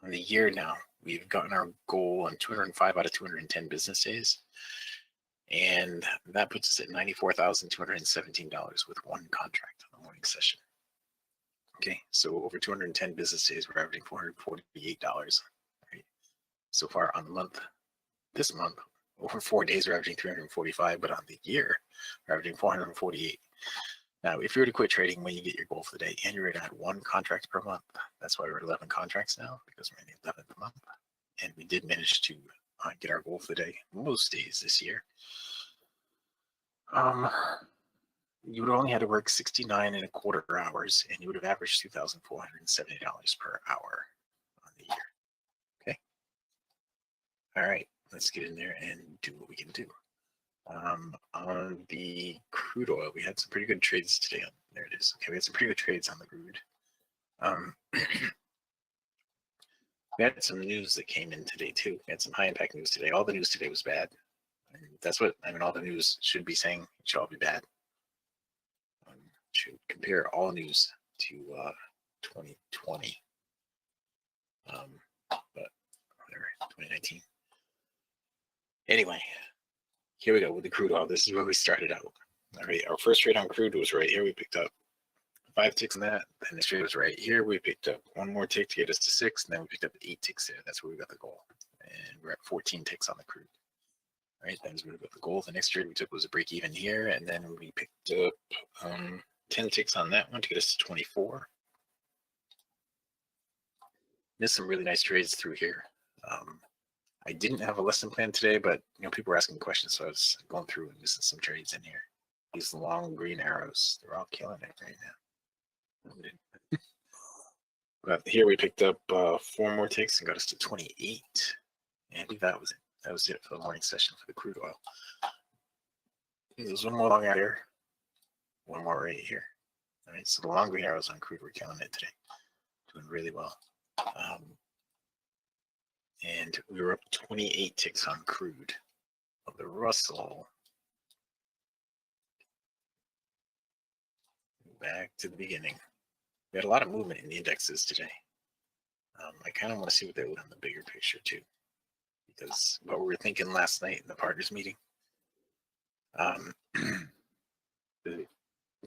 the year now, we've gotten our goal on 205 out of 210 business days, and that puts us at $94,217 with 1 contract on the morning session. Okay, so over 210 business days, we're averaging $448. Right? So far on the month, this month, over 4 days, we're averaging 345, but on the year, we're averaging 448. Now, if you were to quit trading when you get your goal for the day, and you're going to add 1 contract per month, that's why we're at 11 contracts now, because we're in the 11th month, and we did manage to get our goal for the day most days this year. You would only had to work 69.25 hours, and you would have averaged $2,470 per hour on the year. Okay. All right, let's get in there and do what we can do. On the crude oil, we had some pretty good trades today. There it is. Okay, we had some pretty good trades on the crude. We had some news that came in today too. We had some high impact news today. All the news today was bad. And that's what all the news should be saying. It should all be bad. Should compare all news to 2020, but whatever, 2019. Anyway, here we go with the crude oil. This is where we started out. All right, our first trade on crude was right here. We picked up 5 ticks on that. Then this trade was right here. We picked up 1 more tick to get us to 6, and then we picked up 8 ticks there. That's where we got the goal, and we're at 14 ticks on the crude. All right, that is where we got the goal. The next trade we took was a break even here, and then we picked up 10 ticks on that one to get us to 24. There's some really nice trades through here. I didn't have a lesson plan today, but people were asking questions, so I was going through and missing some trades in here. These long green arrows, they're all killing it right now. But here we picked up 4 more ticks and got us to 28. And I think that was it. That was it for the morning session for the crude oil. There's one more long arrow, one more right here. All right, so the long green arrows on crude, we're killing it today, doing really well. And we were up 28 ticks on crude. Of the Russell, back to the beginning. We had a lot of movement in the indexes today. I kind of want to see what they look on the bigger picture too, because what we were thinking last night in the partners meeting, the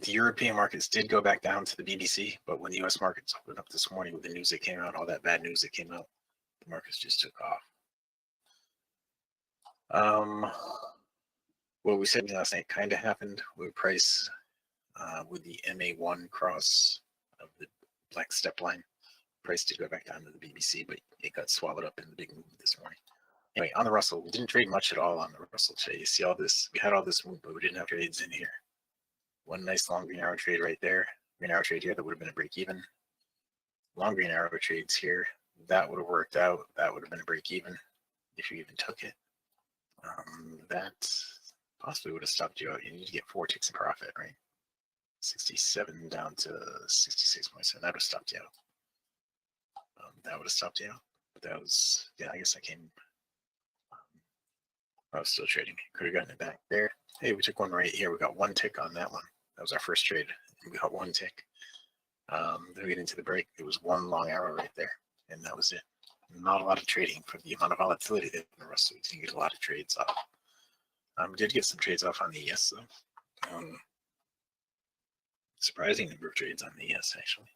European markets did go back down to the BBC, but when the U.S. markets opened up this morning with the news that came out, all that bad news that came out, the markets just took off. What we said last night kind of happened with price with the MA1 cross of the black step line. Price did go back down to the BBC, but it got swallowed up in the big movement this morning. Anyway, on the Russell, we didn't trade much at all on the Russell today. You see all this, we had all this movement, but we didn't have trades in here. One nice long green arrow trade right there. Green arrow trade here, that would have been a break even. Long green arrow trades here, that would have worked out. That would have been a break even if you even took it. That possibly would have stopped you out. You need to get 4 ticks in profit, right? 67 down to 66.7. That would have stopped you out. That would have stopped you out. But that was, yeah, I guess I came. I was still trading. Could have gotten it back there. Hey, we took one right here. We got 1 tick on that one. That was our first trade. We got 1 tick. Then we get into the break. It was 1 long arrow right there, and that was it. Not a lot of trading for the amount of volatility that in the Russell. We didn't get a lot of trades off. We did get some trades off on the ES though. Surprising number of trades on the ES actually.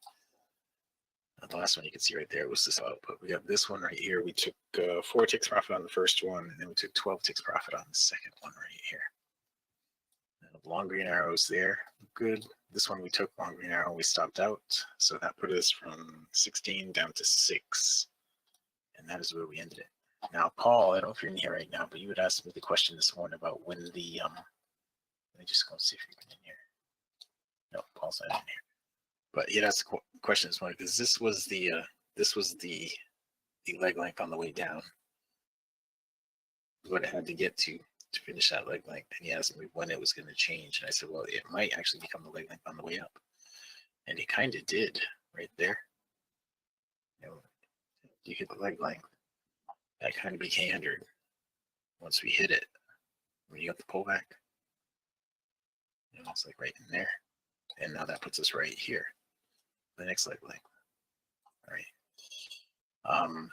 The last one you can see right there was this output. We got this one right here. We took 4 ticks profit on the first one, and then we took 12 ticks profit on the second one right here. And long green arrows there. Good. This one we took long green arrow, we stopped out. So that put us from 16 down to 6. And that is where we ended it. Now, Paul, I don't know if you're in here right now, but you had asked me the question this morning about when the, let me just go see if you've been in here. No, Paul's not in here. But he had asked the question this morning because this was the leg length on the way down. What it had to get to finish that leg length. And he asked me when it was going to change. And I said, well, it might actually become the leg length on the way up. And it kind of did right there. You hit the leg length. That kind of became 100 once we hit it. When you got the pullback, it's like right in there. And now that puts us right here. The next leg length. All right.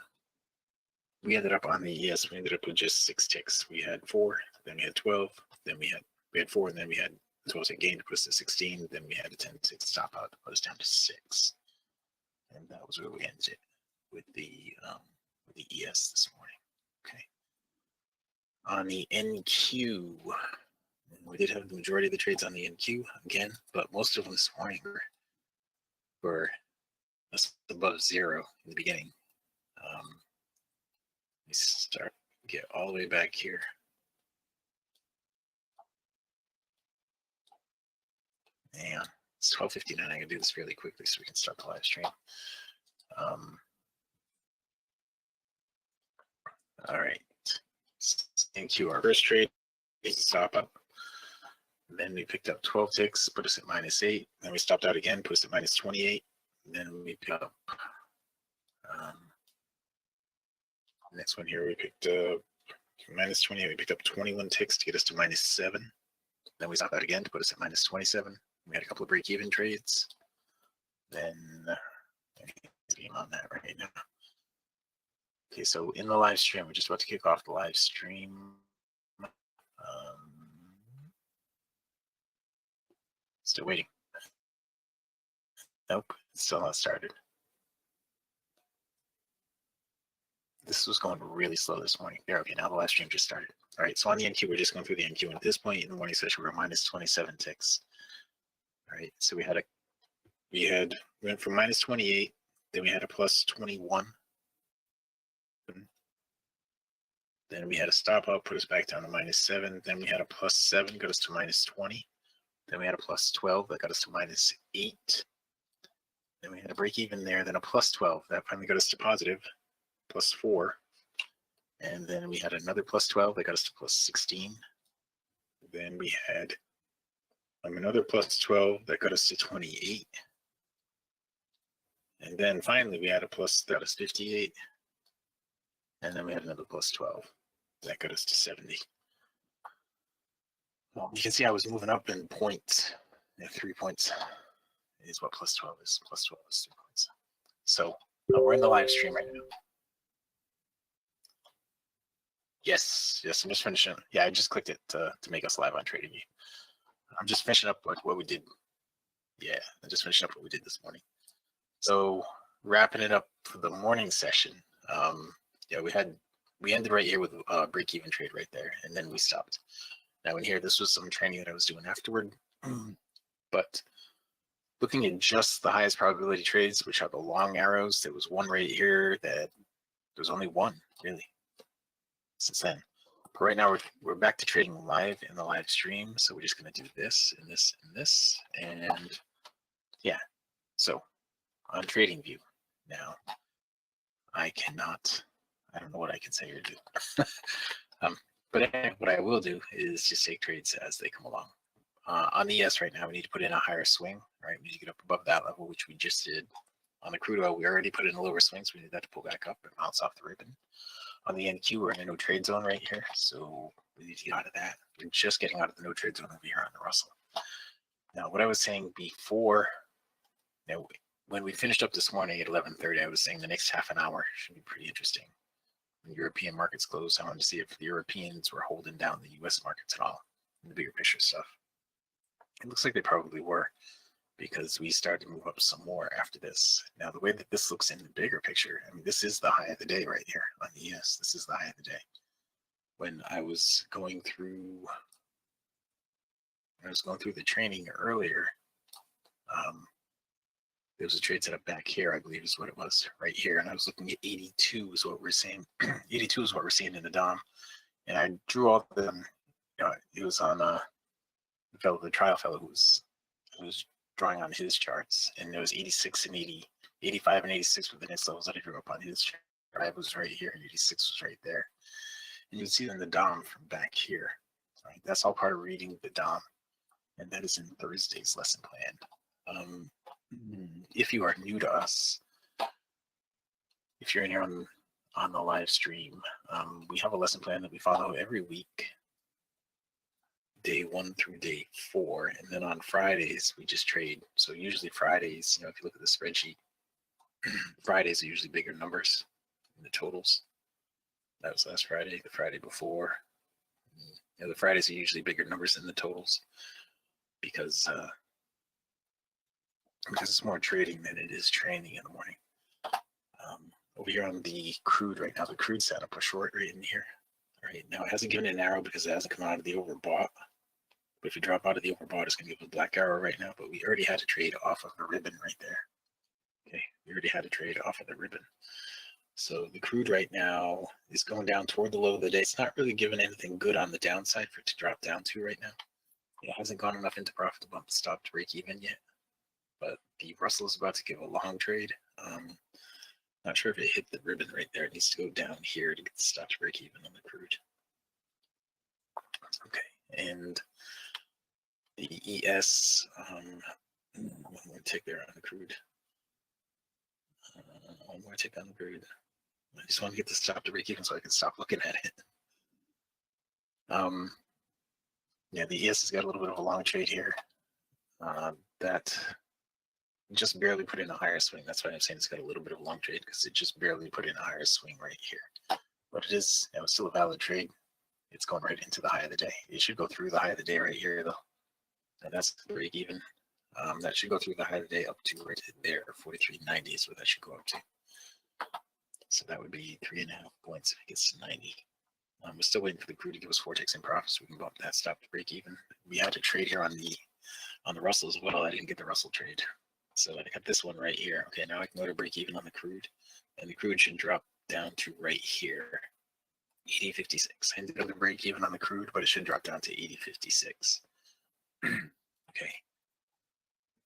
We ended up on the ES. We ended up with just 6 ticks. We had 4, then we had 12, then we had 4, and then we had 12 tick gain to put us to 16. Then we had a 10 tick stop out to put us down to 6. And that was where we ended it with the ES this morning. Okay. On the NQ, we did have the majority of the trades on the NQ again, but most of them this morning were above 0 in the beginning. Let me start, get all the way back here. Man, it's 12:59. I'm gonna do this really quickly so we can start the live stream. All right. NQ, our first trade, stop up. Then we picked up 12 ticks, put us at -8. Then we stopped out again, put us at -28. Then we picked up next one here. We picked up -28. We picked up 21 ticks to get us to -7. Then we stopped out again to put us at -27. We had a couple of break-even trades. Then I'm on that right now. Okay, so in the live stream, we're just about to kick off the live stream. Still waiting. Nope, it's still not started. This was going really slow this morning. There, okay, now the live stream just started. All right, so on the NQ, we're just going through the NQ. And at this point in the morning session, we're -27 ticks. All right, so we went from -28, then we had a +21. Then we had a stop up, put us back down to -7. Then we had a +7, got us to -20. Then we had a +12 that got us to -8. Then we had a break even there, then a +12 that finally got us to positive, +4. And then we had another +12 that got us to +16. Then we had another +12 that got us to 28. And then finally we had a plus that got us 58. And then we had another +12 that got us to 70. Well, you can see I was moving up in points. 3 points is what +12 is. +12 is 3 points. So we're in the live stream right now. Yes, I'm just finishing. Yeah, I just clicked it to make us live on TradingView. I'm just finishing up what we did. Yeah, I'm just finishing up what we did this morning. So wrapping it up for the morning session. Yeah, we ended right here with a break-even trade right there, and then we stopped. Now in here, this was some training that I was doing afterward, but looking at just the highest probability trades, which are the long arrows, there was one right here that there's only one really since then. But right now we're back to trading live in the live stream, so we're just gonna do this and this and this, and yeah. So on TradingView now, I don't know what I can say or do. But what I will do is just take trades as they come along. On the ES right now, we need to put in a higher swing, right? We need to get up above that level, which we just did. On the crude oil, we already put in a lower swing, so we need that to pull back up and bounce off the ribbon. On the NQ, we're in a no trade zone right here, so we need to get out of that. We're just getting out of the no trade zone over here on the Russell. Now, what I was saying before, when we finished up this morning at 11:30, I was saying the next half an hour should be pretty interesting. When European markets close, I wanted to see if the Europeans were holding down the US markets at all in the bigger picture stuff. It looks like they probably were, because we started to move up some more after this. Now, the way that this looks in the bigger picture, I mean, this is the high of the day right here on the ES. This is the high of the day. When I was going through the training earlier, there was a trade set up back here, I believe is what it was, right here. And I was looking at 82 is what we're seeing. 82 is what we're seeing in the DOM. And I drew all the, it was on the trial fellow who was drawing on his charts. And there was 86 and 80, 85 and 86 were the next levels that I drew up on his chart. I was right here and 86 was right there. And you can see in the DOM from back here. Right? That's all part of reading the DOM. And that is in Thursday's lesson plan. If you are new to us, if you're in here on the live stream, we have a lesson plan that we follow every week, day 1 through day 4, and then on Fridays we just trade. So usually Fridays, if you look at the spreadsheet, Fridays are usually bigger numbers in the totals. That was last Friday. The Friday before, the Fridays are usually bigger numbers in the totals because it's more trading than it is training in the morning. Over here on the crude right now, the crude set up a short right in here. Right now it hasn't given an arrow because it hasn't come out of the overbought. But if you drop out of the overbought, it's going to give a black arrow right now. But we already had a trade off of the ribbon right there. Okay, we already had a trade off of the ribbon. So the crude right now is going down toward the low of the day. It's not really giving anything good on the downside for it to drop down to right now. It hasn't gone enough into profit to bump the stop to break even yet. But the Russell is about to give a long trade. Not sure if it hit the ribbon right there. It needs to go down here to get the stop to break even on the crude. Okay, and the ES, one more tick there on the crude. One more tick on the crude. I just want to get the stop to break even so I can stop looking at it. Yeah, the ES has got a little bit of a long trade here. That just barely put in a higher swing. That's why I'm saying it's got a little bit of a long trade, because it just barely put in a higher swing right here. But it is, it's still a valid trade. It's going right into the high of the day. It should go through the high of the day right here, though. And that's the break even. That should go through the high of the day up to right there, 43.90 is what that should go up to. So that would be 3.5 points if it gets to 90. We're still waiting for the crude to give us 4 ticks in profit so we can bump that stop to break even. We had to trade here on the Russell as well. I didn't get the Russell trade. So I got this one right here. Okay, now I can go to break even on the crude. And the crude should drop down to right here. 80.56. I ended up break even on the crude, but it should drop down to 80.56. Okay.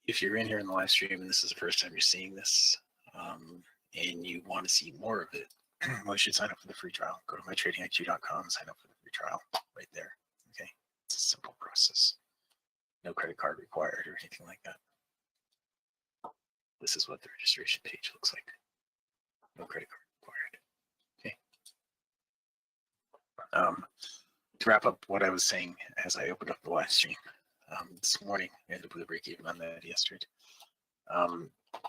If you're in here in the live stream and this is the first time you're seeing this, and you want to see more of it, well, you should sign up for the free trial. Go to mytradingiq.com and sign up for the free trial right there. Okay. It's a simple process. No credit card required or anything like that. This is what the registration page looks like. No credit card required. Okay. To wrap up what I was saying as I opened up the live stream this morning, I ended up with a break even on that yesterday.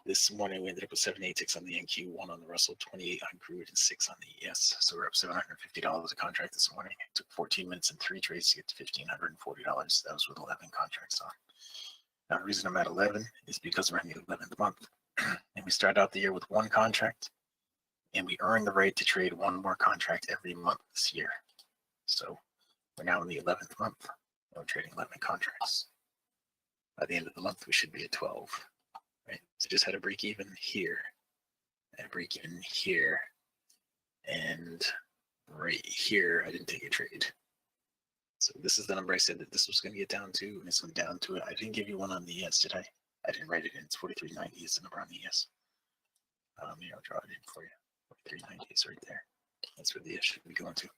This morning we ended up with 786 on the NQ, 1 on the Russell, 28 on crude, and 6 on the ES. So we're up $750 a contract this morning. It took 14 minutes and 3 trades to get to $1,540. That was with 11 contracts on. Now the reason I'm at 11 is because we're in the 11th month. And we started out the year with 1 contract, and we earned the right to trade 1 more contract every month this year. So we're now in the 11th month. We're trading 11 contracts. By the end of the month, we should be at 12. Right? So just had a break even here, and a break even here, and right here, I didn't take a trade. So this is the number I said that this was going to get down to, and it's went down to it. I didn't give you one on the ES, did I? I didn't write it in. It's 43.90 is the number on the ES. I'll draw it in for you. 43.90 is right there. That's where the ES should be going to.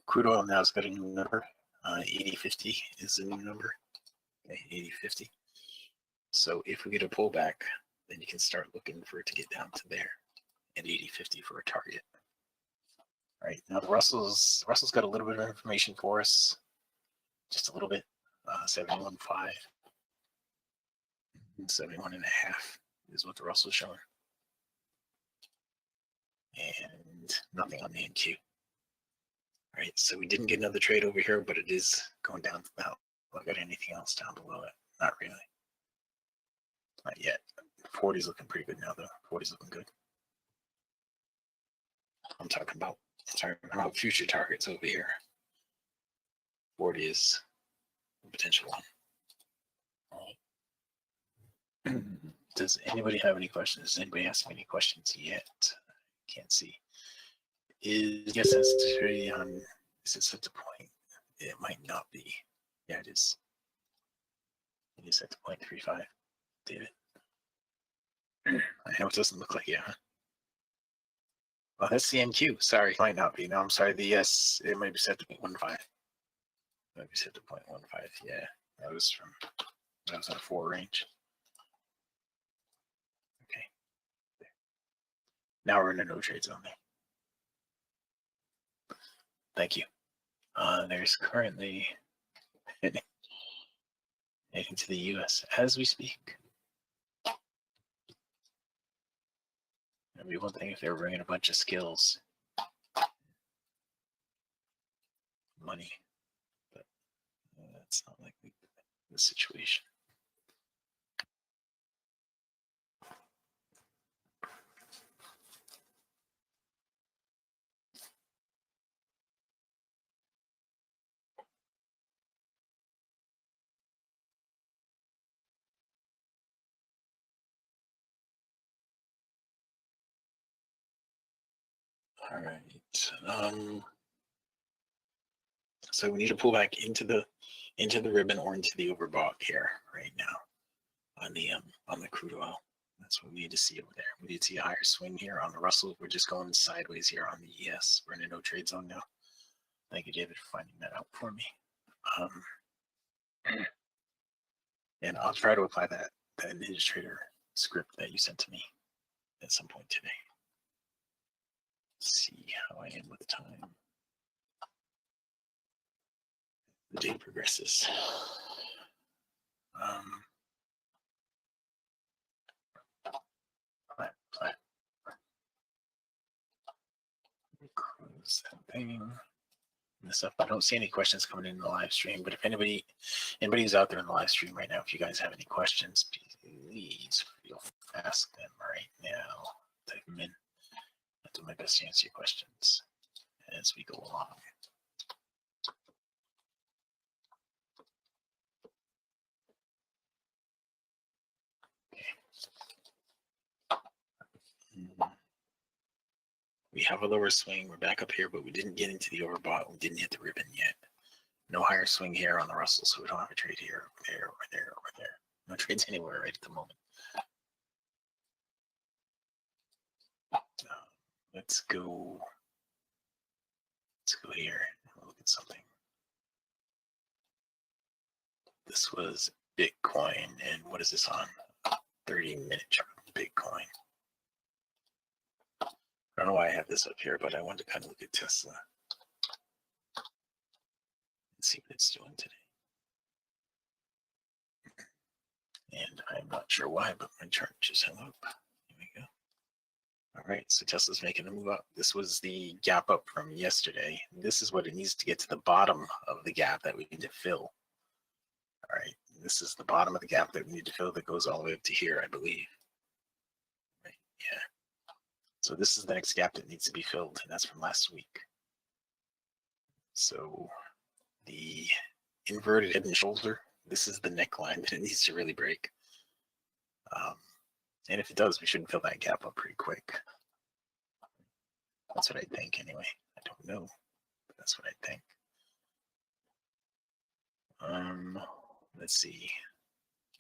Crude oil now has got a new number. 80.50 is the new number. Okay, 80.50. So if we get a pullback, then you can start looking for it to get down to there at 80.50 for a target. All right, now the Russell's got a little bit of information for us, just a little bit. 71.5 and 71.5 is what the Russell's showing, and nothing on the NQ. All right, so we didn't get another trade over here, but it is going down to now. Look at anything else down below it? Not really. Not yet. 40's looking pretty good now, though. 40's looking good. I'm talking about future targets over here. 40 is a potential one. All right. Does anybody have any questions? Does anybody ask me any questions yet? Can't see. Is yes sensitivity on? Is it set to point? It might not be. Yeah, it is. It is set to 0.35. David. I know it doesn't look like it, huh? Well, that's the NQ. Sorry, it might not be. No, I'm sorry. The yes, it might be set to 0.15. It might be set to 0.15. Yeah, that was in a 4 range. Okay. There. Now we're in a no trade zone there. Thank you. There's currently heading to the US as we speak. It'd be one thing if they were bringing a bunch of skills, money, but that's not likely the situation. All right. So we need to pull back into the ribbon or into the overbought here right now on the crude oil. That's what we need to see over there. We need to see a higher swing here on the Russell. We're just going sideways here on the ES. We're in a no trade zone now. Thank you, David, for finding that out for me. And I'll try to apply that Ninja Trader script that you sent to me at some point today. Let's see how I am with time. The day progresses. Close that thing. This up. I don't see any questions coming in the live stream, but if anybody who's out there in the live stream right now, if you guys have any questions, please feel free to ask them right now. Type them in. I'll do my best to answer your questions as we go along. We we have a lower swing. We're back up here, but we didn't get into the overbought. We didn't hit the ribbon yet. No higher swing here on the Russell, so we don't have a trade here, or there, or there, or there. No trades anywhere right at the moment. Let's go here and look at something. This was Bitcoin, and what is this on? 30-minute chart of Bitcoin. I don't know why I have this up here, but I wanted to kind of look at Tesla and see what it's doing today. And I'm not sure why, but my chart just hung up. Here we go. All right, so Tesla's making a move up. This was the gap up from yesterday. This is what it needs to get to the bottom of the gap that we need to fill. All right, this is the bottom of the gap that we need to fill that goes all the way up to here, I believe. Right, yeah. So this is the next gap that needs to be filled, and that's from last week. So the inverted head and shoulder, this is the neckline that it needs to really break. And if it does, we should fill that gap up pretty quick. That's what I think anyway. I don't know, but that's what I think. Let's see.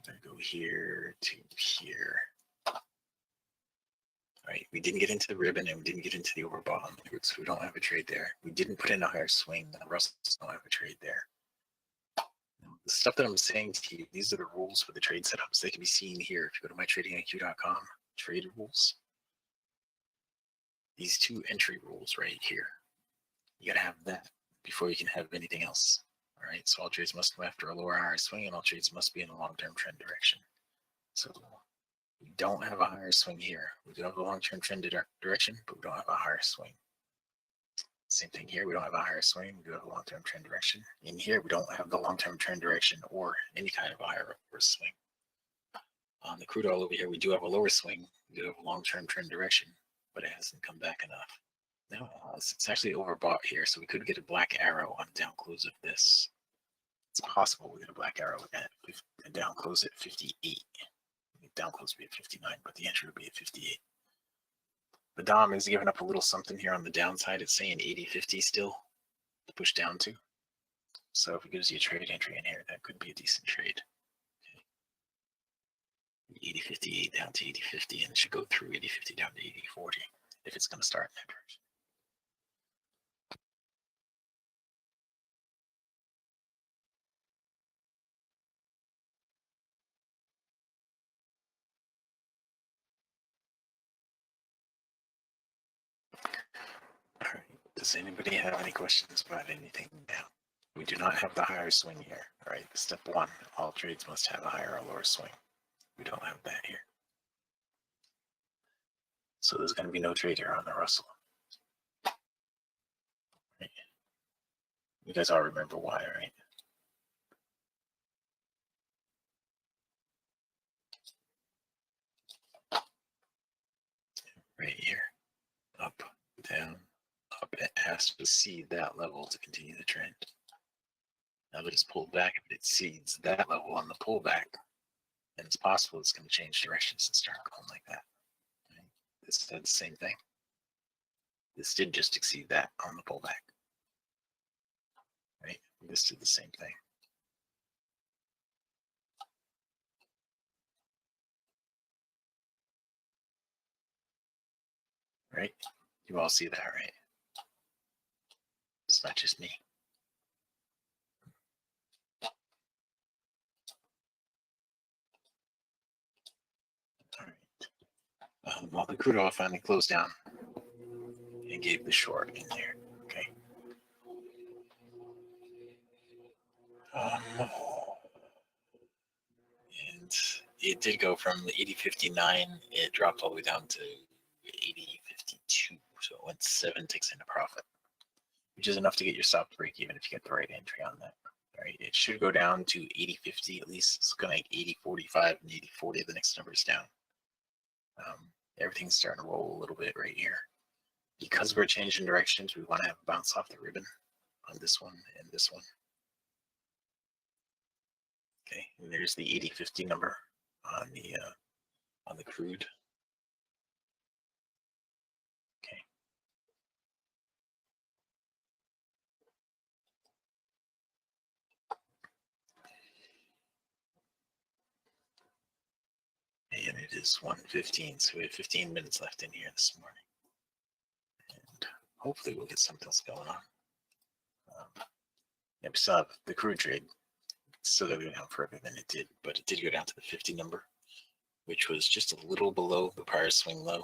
I'm gonna go here to here. All right, we didn't get into the ribbon and we didn't get into the overbought on the roots, so we don't have a trade there. We didn't put in a higher swing. The Russell don't have a trade there. The stuff that I'm saying to you, these are the rules for the trade setups. They can be seen here. If you go to mytradingiq.com, trade rules. These two entry rules right here. You gotta have that before you can have anything else. All right, so all trades must go after a lower higher swing, and all trades must be in a long-term trend direction. So we don't have a higher swing here. We do have a long-term trend direction, but we don't have a higher swing. Same thing here, we don't have a higher swing, we do have a long-term trend direction. In here, we don't have the long-term trend direction or any kind of a higher upward swing. On the crude oil over here, we do have a lower swing, we do have a long-term trend direction, but it hasn't come back enough. No, it's actually overbought here, so we could get a black arrow on the down close of this. It's possible we get a black arrow at a down close at 58. Down close would be at 59, but the entry would be at 58. The DOM is giving up a little something here on the downside. It's saying 80.50 still to push down to. So if it gives you a trade entry in here, that could be a decent trade. Okay. 80.58 down to 80.50, and it should go through 80.50 down to 80.40 if it's going to start in that direction. All right. Does anybody have any questions about anything now? We do not have the higher swing here. All right. Step one, all trades must have a higher or lower swing. We don't have that here. So there's going to be no trade here on the Russell. Right. You guys all remember why, right? Right here. Up, down, up. It has to exceed that level to continue the trend. Now that it's pulled back, if it exceeds that level on the pullback, then it's possible it's going to change directions and start going like that. Right? This did the same thing. This did just exceed that on the pullback. Right? This did the same thing. Right? You all see that, right? It's not just me. All right. Well, the crude oil finally closed down and gave the short in there. Okay. And it did go from 80.59. It dropped all the way down to 80.52. So it went 7 ticks into profit, which is enough to get your stop break even if you get the right entry on that. All right, it should go down to 80.50 at least. It's going like 80.45 and 80.40. The next number is down. Everything's starting to roll a little bit right here. Because we're changing directions, we want to have a bounce off the ribbon on this one and this one. Okay, and there's the 80.50 number on the crude. Okay. is 1:15, so we have 15 minutes left in here this morning. And hopefully we'll get something else going on. Yeah, we still have the crude trade. It's still going to go down further than it did, but it did go down to the 50 number, which was just a little below the prior swing low.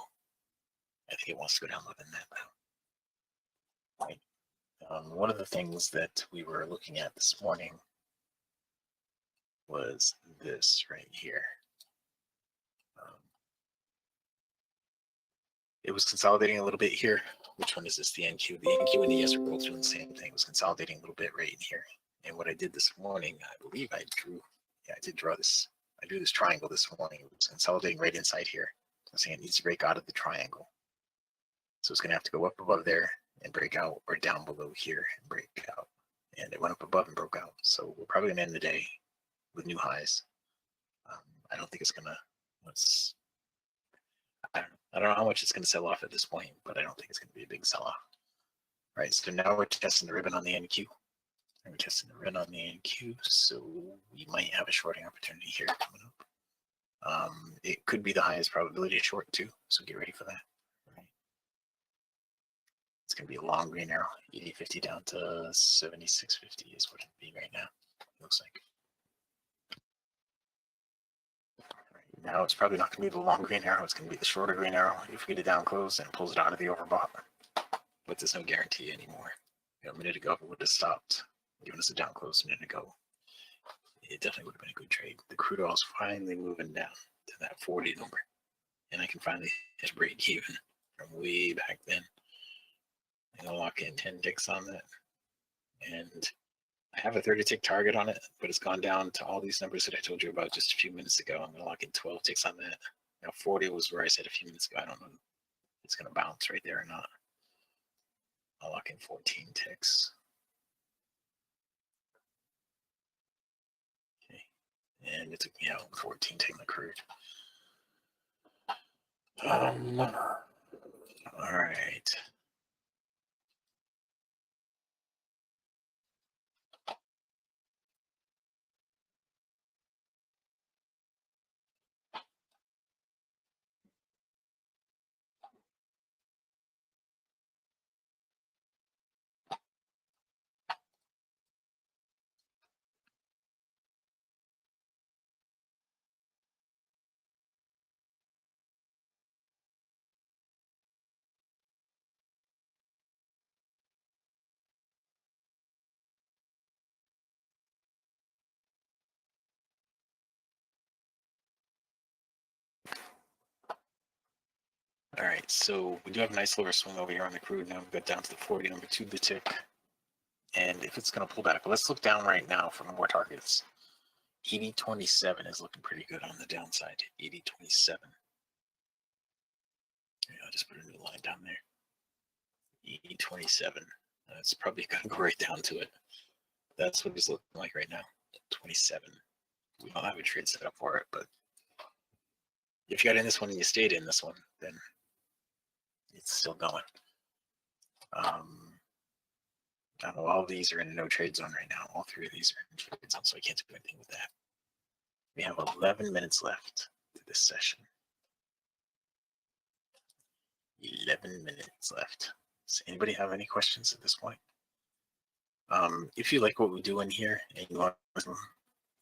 I think it wants to go down lower than that though. Right. One of the things that we were looking at this morning was this right here. It was consolidating a little bit here. Which one is this? The NQ. The NQ and the ES were both doing the same thing. It was consolidating a little bit right in here. And what I did this morning, I believe I drew, yeah, I did draw this. I drew this triangle this morning. It was consolidating right inside here. I'm saying it needs to break out of the triangle. So it's going to have to go up above there and break out, or down below here and break out. And it went up above and broke out. So we're probably going to end the day with new highs. I don't think it's going to, I don't know how much it's going to sell off at this point, but I don't think it's going to be a big sell off. All right, so now we're testing the ribbon on the NQ. And we're testing the ribbon on the NQ, so we might have a shorting opportunity here coming up. It could be the highest probability of short too, so get ready for that. Right. It's going to be a long green arrow, 80.50 down to 76.50 is what it'd be right now. It looks like. Now it's probably not going to be the long green arrow, it's going to be the shorter green arrow if we get it down close and it pulls it out of the overbought. But there's no guarantee anymore. A minute ago, it would have stopped, giving us a down close a minute ago. It definitely would have been a good trade. The crude oil is finally moving down to that 40 number. And I can finally hit break even from way back then. I'm going to lock in 10 ticks on that. And I have a 30 tick target on it, but it's gone down to all these numbers that I told you about just a few minutes ago. I'm going to lock in 12 ticks on that. Now 40 was where I said a few minutes ago. I don't know if it's going to bounce right there or not. I'll lock in 14 ticks. Okay. And it took me out 14 taking the crude. All right. All right, so we do have a nice lower swing over here on the crude. Now we've got down to the 40 number 2 the tick. And if it's going to pull back, let's look down right now for more targets. 80.27 is looking pretty good on the downside. 80.27. I'll just put a new line down there. 80.27. That's probably going to go right down to it. That's what it's looking like right now. 27. We don't have a trade set up for it, but if you got in this one and you stayed in this one, then it's still going. I don't know, all of these are in no trade zone right now. All three of these are in trade zone, so I can't do anything with that. We have 11 minutes left to this session. 11 minutes left. Does anybody have any questions at this point? If you like what we do in here and you want,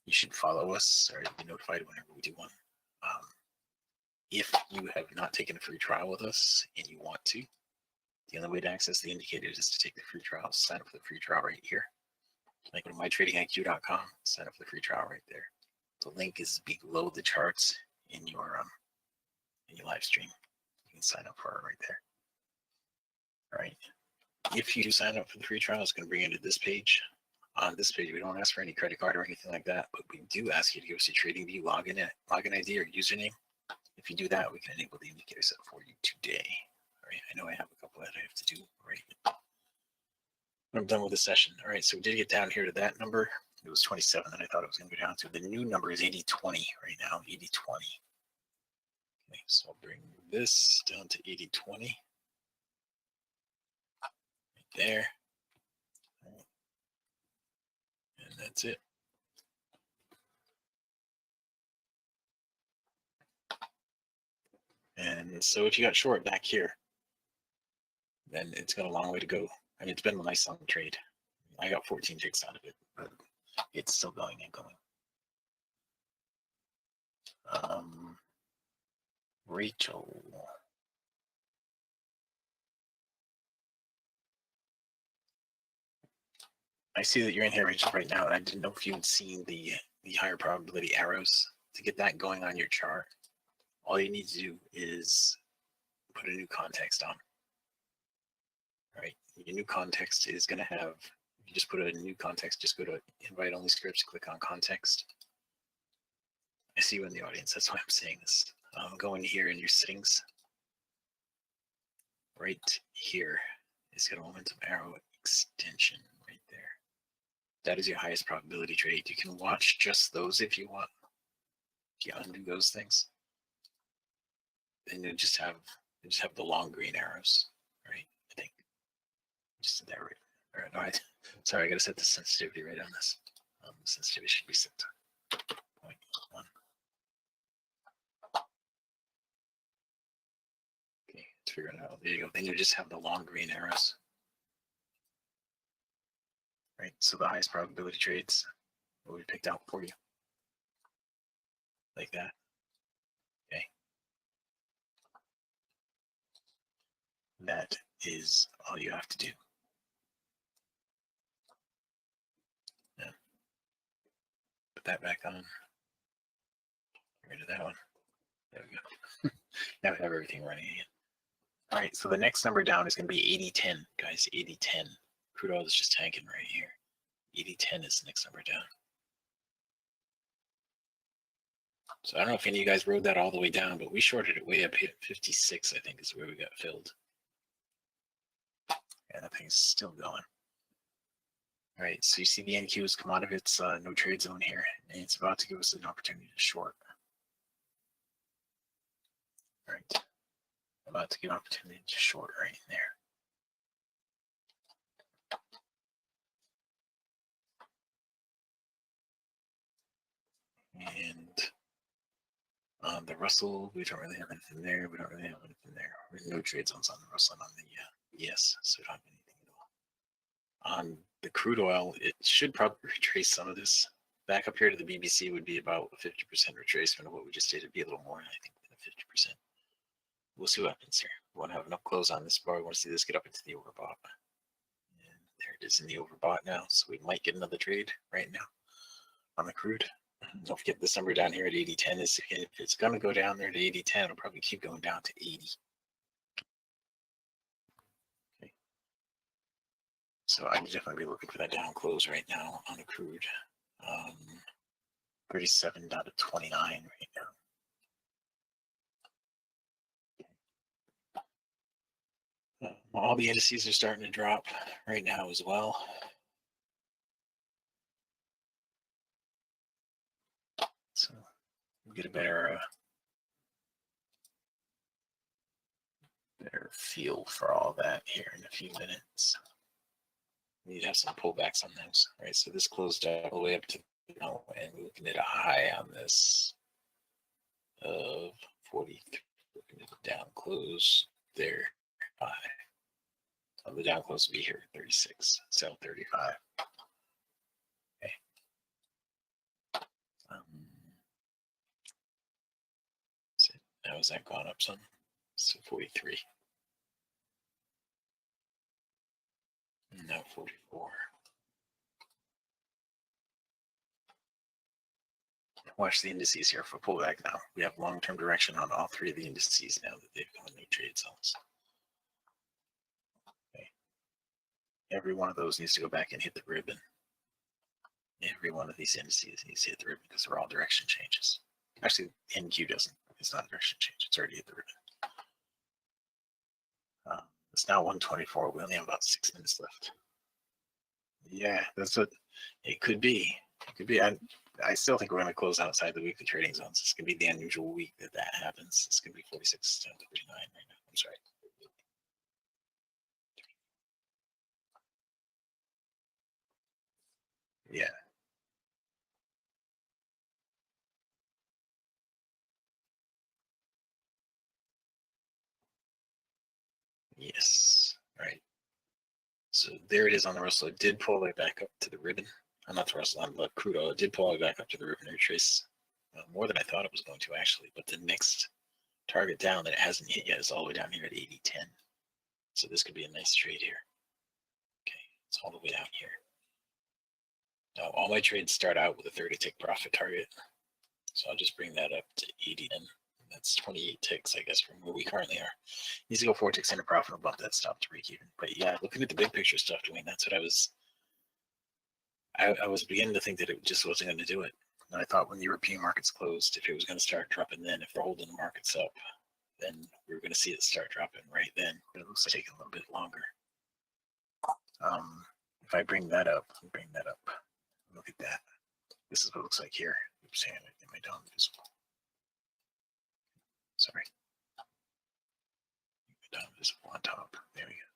you should follow us or be notified whenever we do one. If you have not taken a free trial with us and you want to, the only way to access the indicator is to take the free trial. Sign up for the free trial right here. Like go to mytradingiq.com, sign up for the free trial right there. The link is below the charts in your live stream. You can sign up for it right there. All right. If you do sign up for the free trial, it's going to bring you to this page. On this page, we don't ask for any credit card or anything like that, but we do ask you to give us your TradingView login ID or username. If you do that, we can enable the indicator set for you today. All right, I know I have a couple that I have to do right. I'm done with the session. All right, so we did get down here to that number. It was 27 that I thought it was going to go down to. The new number is 80.20 right now, 80.20. Okay, so I'll bring this down to 80.20. Right there. Right. And that's it. And so if you got short back here, then it's got a long way to go. I mean, it's been a nice long trade. I got 14 ticks out of it, but it's still going and going. Rachel. I see that you're in here, Rachel, right now, and I didn't know if you had seen the higher probability arrows. To get that going on your chart, all you need to do is put a new context on. All right, your new context is going to have, you just put a new context, just go to invite only scripts, click on context. I see you in the audience, that's why I'm saying this. Go in here in your settings. Right here, it's got a momentum arrow extension right there. That is your highest probability trade. You can watch just those if you want. If you undo those things, then you just have the long green arrows, right? I think just did that right. All right, all right. Sorry, I gotta set the sensitivity right on this. Sensitivity should be set to 0.1. Okay, let's figure it out. There you go. Then you just have the long green arrows. Right, so the highest probability trades will be picked out for you. Like that. Okay. That is all you have to do. Now, put that back on. Get rid of that one. There we go. Now we have everything running again. All right, so the next number down is going to be 80.10, guys. 80.10. Crude oil is just tanking right here. 80.10 is the next number down. So I don't know if any of you guys rode that all the way down, but we shorted it way up here. 56, I think, is where we got filled. And that thing's still going. All right, so you see the NQ has come out of its no trade zone here, and it's about to give us an opportunity to short. All right, about to give an opportunity to short right in there. And on the Russell, we don't really have anything there. We don't really have anything there. There's no trade zones on the Russell and on the ES, so we don't have anything at all. On the crude oil, it should probably retrace some of this. Back up here to the BBC would be about a 50% retracement of what we just did. It'd be a little more, I think, than a 50%. We'll see what happens here. We want to have enough close on this bar. We want to see this get up into the overbought. And there it is in the overbought now. So we might get another trade right now on the crude. Don't forget this number down here at 80.10 is if it's going to go down there to 80.10, it'll probably keep going down to 80. Okay. So I'd definitely be looking for that down close right now on the crude. 37 down to 29 right now. All the indices are starting to drop right now as well. So we'll get a better feel for all that here in a few minutes. We need to have some pullbacks on those, right? So this closed all the way up to, and we're looking at a high on this of 43. Looking at the down close there, high. So the down close will be here, 36, sell 35. Okay. So now has that gone up some? So 43. Now 44. Watch the indices here for pullback now. We have long-term direction on all three of the indices now that they've gone new trade zones. Okay. Every one of those needs to go back and hit the ribbon. Every one of these indices needs to hit the ribbon because they're all direction changes. Actually, NQ doesn't. It's not a direction change. It's already hit the ribbon. It's now 1:24. We only have about 6 minutes left. Yeah, that's what it could be. It could be. I still think we're going to close outside the weekly trading zones. It's going to be the unusual week that happens. It's going to be 46 to 39 right now. I'm sorry. Yeah. Yes. All right. So there it is on the Russell. It did pull all the way back up to the ribbon. I'm not the Russell, on the crude oil. It did pull all the way back up to the ribbon retrace. More than I thought it was going to, actually. But the next target down that it hasn't hit yet is all the way down here at 80.10. So this could be a nice trade here. Okay, it's all the way down here. Now, all my trades start out with a 30-tick profit target. So I'll just bring that up to 80, and that's 28 ticks, I guess, from where we currently are. Needs to go 4 ticks into profit and bump that stop to break even. But yeah, looking at the big picture stuff, Dwayne, that's what I was beginning to think that it just wasn't going to do it. And I thought when the European markets closed, if it was going to start dropping then, if they're holding the markets up, then we were going to see it start dropping right then. But it looks like it's taking a little bit longer. If I bring that up, look at that. This is what it looks like here. Oops, hang on, get my down visible. Sorry. Down visible on top. There we go.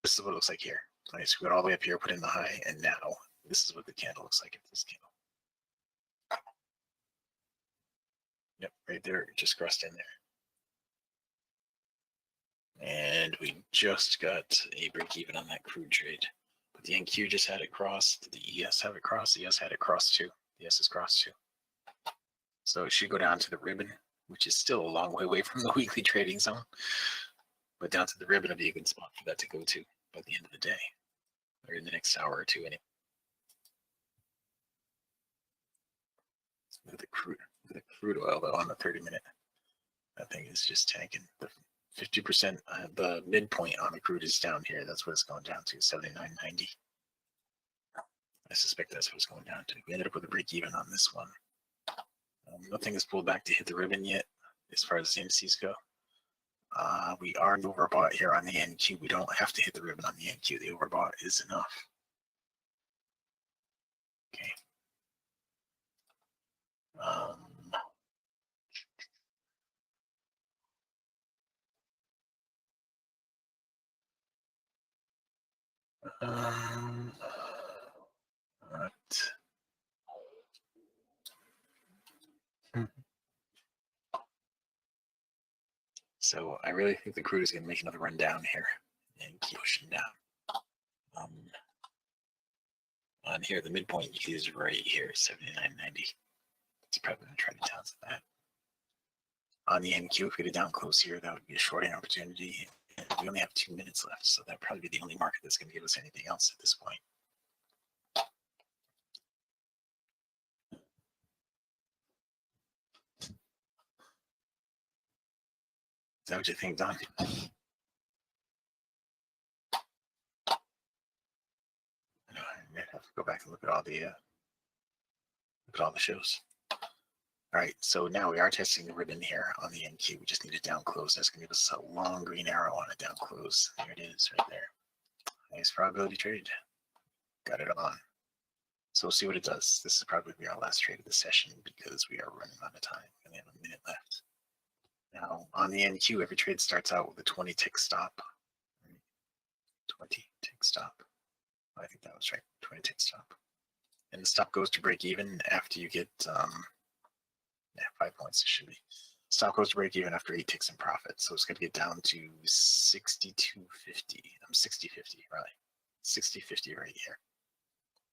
This is what it looks like here. I just go all the way up here, put in the high, and now this is what the candle looks like. This candle. Yep, right there, it just crossed in there. And we just got a break even on that crude trade. But the NQ just had it cross. Did the ES have it cross? The ES had it cross too. The ES is crossed too. So it should go down to the ribbon, which is still a long way away from the weekly trading zone. But down to the ribbon would be a good spot for that to go to by the end of the day, or in the next hour or two anyway. Look at the crude oil though on the 30-minute. That thing is just tanking. The 50%, the midpoint on the crude is down here. That's what it's going down to, 79.90. I suspect that's what it's going down to. We ended up with a break even on this one. Nothing is pulled back to hit the ribbon yet as far as the indices go. We are overbought here on the NQ. We don't have to hit the ribbon on the NQ. The overbought is enough. Okay. So I really think the crude is going to make another run down here and keep pushing down. On here, the midpoint is right here, 79.90. It's probably going to try to test that. On the NQ, if we get it down close here, that would be a shorting opportunity. And we only have 2 minutes left, so that'd probably be the only market that's going to give us anything else at this point. Is that what you think, Don? I have to go back and look at all the shows. All right, so now we are testing the ribbon here on the NQ. We just need a down close. That's going to give us a long green arrow on a down close. There it is, right there. Nice probability trade. Got it on. So we'll see what it does. This is probably our last trade of the session because we are running out of time. We only have a minute left. Now, on the NQ, every trade starts out with a 20-tick stop. 20-tick stop. I think that was right. 20-tick stop. And the stop goes to break even after you get 5 points. It should be. Stop goes to break even after 8 ticks in profit. So it's going to get down to 62.50. 60.50, right? 60.50 right here.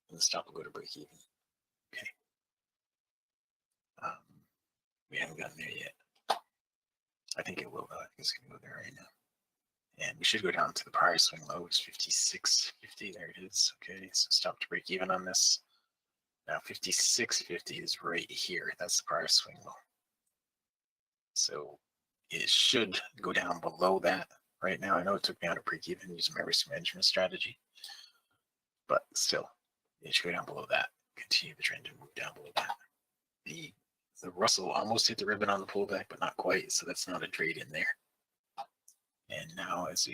And the stop will go to break even. Okay. We haven't gotten there yet. I think it will, though. I think it's going to go there right now. And we should go down to the prior swing low, which is 56.50. There it is. Okay, so stop to break even on this. Now 56.50 is right here. That's the prior swing low. So it should go down below that right now. I know it took me out of break even using my risk management strategy, but still, it should go down below that. Continue the trend and move down below that. The Russell almost hit the ribbon on the pullback, but not quite. So that's not a trade in there. And now as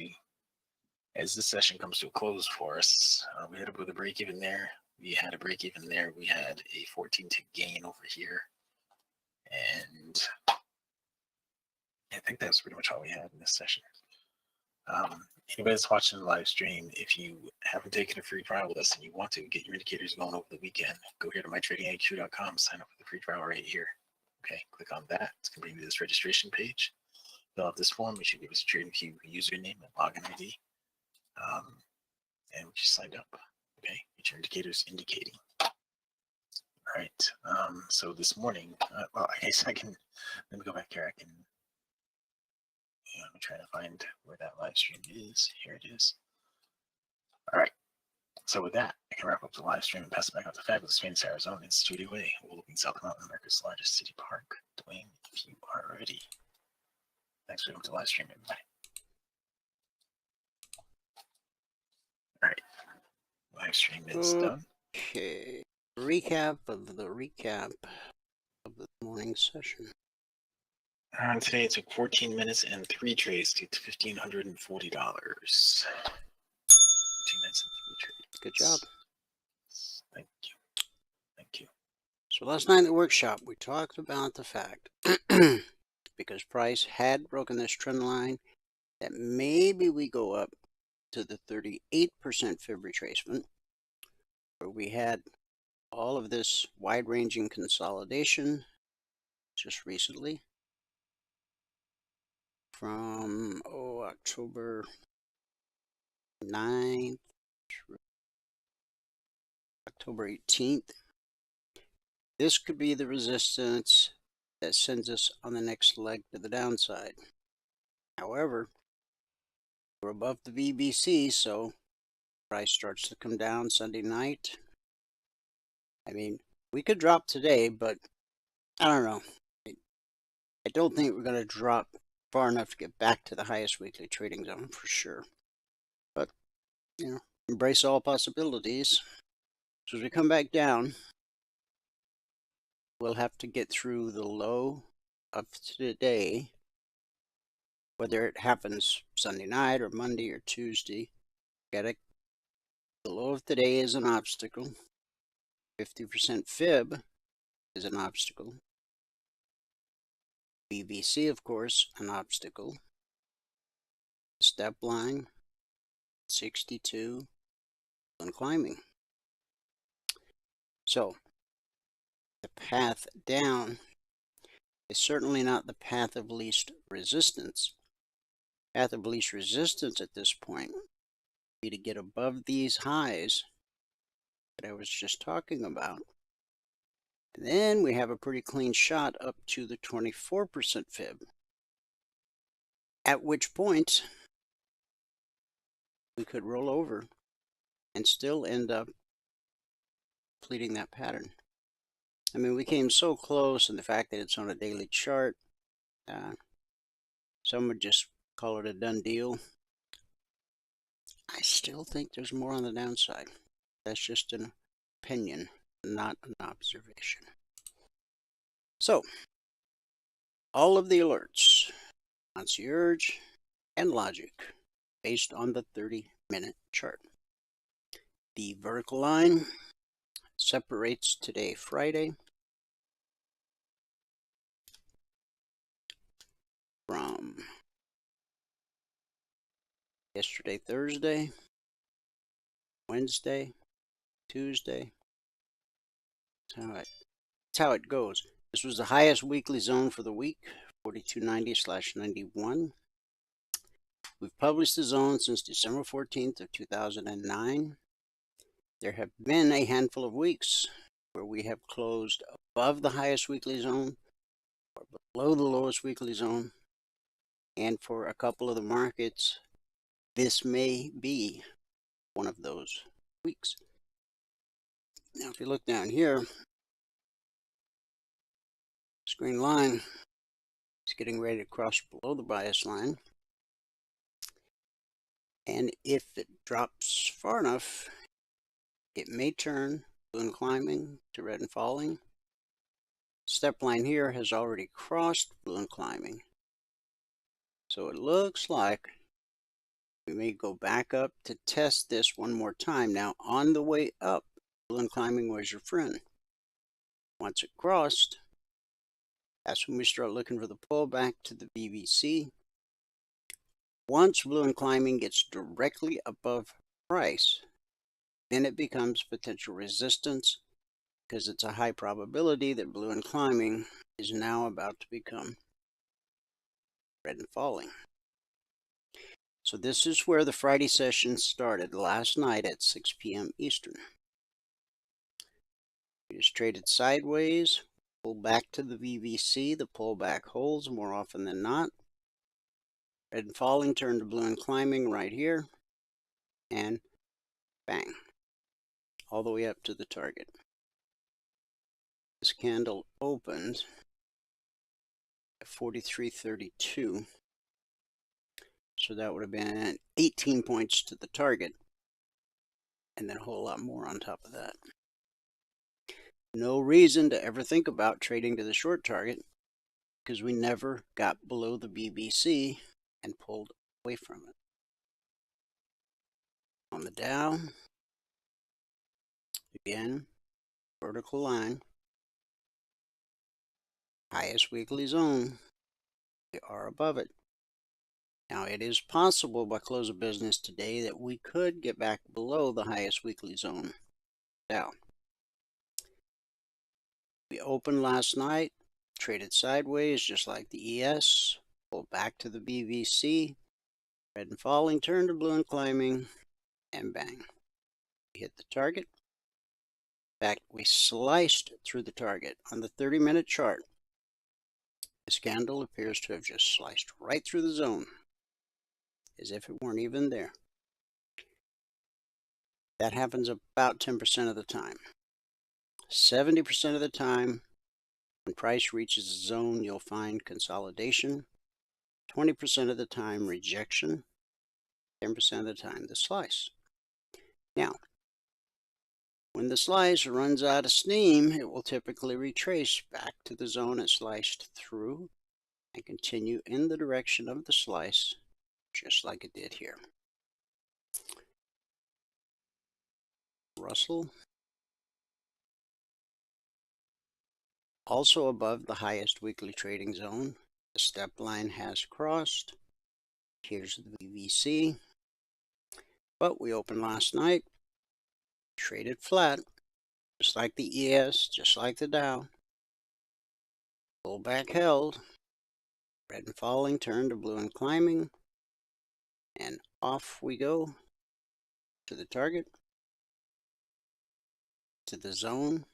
this session comes to a close for us, we had a break even there. We had a break even there. We had a 14-tick gain over here. And I think that's pretty much all we had in this session. Anybody that's watching the live stream, if you haven't taken a free trial with us and you want to get your indicators going over the weekend, go here to mytradingIQ.com, sign up for the free trial right here. Okay, click on that. It's going to bring you to this registration page. fill out this form. You should give us a TradingView username and login ID. And we just signed up. Okay, each indicator is indicating. All right. So this morning, well, I guess I can. Let me go back here. I can. Yeah, I'm trying to find where that live stream is. Here it is. All right. So with that, I can wrap up the live stream and pass it back out to fabulous Phoenix, Arizona in Studio A, overlooking South Mountain, America's largest city park. Dwayne, if you are ready. Thanks for coming to the live stream, everybody. All right. Live stream is done. Okay. Recap of the morning session. Today it took 14 minutes and 3 trades to get to $1,540. 2 minutes and 3 trades. Good job. Thank you. Thank you. So last night in the workshop, we talked about the fact, because price had broken this trend line, that maybe we go up to the 38% fib retracement, where we had all of this wide-ranging consolidation just recently from October 9th through October 18th. This could be the resistance that sends us on the next leg to the downside. However, we're above the VBC, so price starts to come down Sunday night. I mean, we could drop today, but I don't know. I don't think we're going to drop far enough to get back to the highest weekly trading zone for sure. But, you know, embrace all possibilities. So as we come back down, we'll have to get through the low of today, whether it happens Sunday night or Monday or Tuesday. The low of today is an obstacle. 50% fib is an obstacle. BBC, of course, an obstacle. Step line, 62, and climbing. So, the path down is certainly not the path of least resistance. Path of least resistance at this point would be to get above these highs that I was just talking about. And then we have a pretty clean shot up to the 24% fib. At which point, we could roll over and still end up completing that pattern. I mean, we came so close, and the fact that it's on a daily chart, some would just call it a done deal. I still think there's more on the downside. That's just an opinion, not an observation. So, all of the alerts, concierge, and logic based on the 30-minute chart. The vertical line separates today, Friday, from yesterday, Thursday, Wednesday, Tuesday. That's how it goes. This was the highest weekly zone for the week, 4290/91. We've published the zone since December 14th of 2009. There have been a handful of weeks where we have closed above the highest weekly zone or below the lowest weekly zone. And for a couple of the markets, this may be one of those weeks. Now, if you look down here, this green line is getting ready to cross below the bias line. And if it drops far enough, it may turn blue and climbing to red and falling. Step line here has already crossed blue and climbing. So it looks like we may go back up to test this one more time. Now, on the way up, blue and climbing was your friend. Once it crossed, that's when we start looking for the pullback to the BBC. Once blue and climbing gets directly above price, then it becomes potential resistance because it's a high probability that blue and climbing is now about to become red and falling. So this is where the Friday session started last night at 6 p.m. Eastern. We just traded sideways, pulled back to the VVC. The pullback holds more often than not. Red and falling turned to blue and climbing right here, and bang, all the way up to the target. This candle opened at 43.32, so that would have been 18 points to the target, and then a whole lot more on top of that. No reason to ever think about trading to the short target because we never got below the BBC and pulled away from it. On the Dow, again, vertical line, highest weekly zone, we are above it. Now it is possible by close of business today that we could get back below the highest weekly zone, Dow. We opened last night, traded sideways just like the ES, pulled back to the BVC, red and falling, turned to blue and climbing, and bang. We hit the target. In fact, we sliced through the target. On the 30-minute chart, this candle appears to have just sliced right through the zone, as if it weren't even there. That happens about 10% of the time. 70% of the time, when price reaches a zone, you'll find consolidation. 20% of the time, rejection. 10% of the time, the slice. Now, when the slice runs out of steam, it will typically retrace back to the zone it sliced through and continue in the direction of the slice, just like it did here. Russell, also above the highest weekly trading zone. The step line has crossed. Here's the VVC. But we opened last night, traded flat, just like the ES, just like the Dow. Pullback held. Red and falling, turned to blue and climbing. And off we go to the target, to the zone.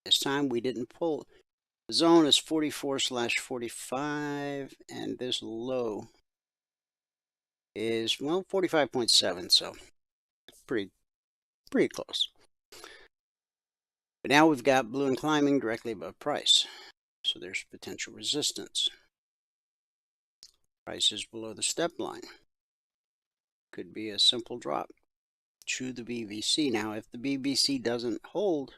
This time we didn't pull. The zone is 44/45, and this low is, well, 45.7, so pretty close. But now we've got blue and climbing directly above price, so there's potential resistance. Price is below the step line. Could be a simple drop to the BBC. Now, if the BBC doesn't hold,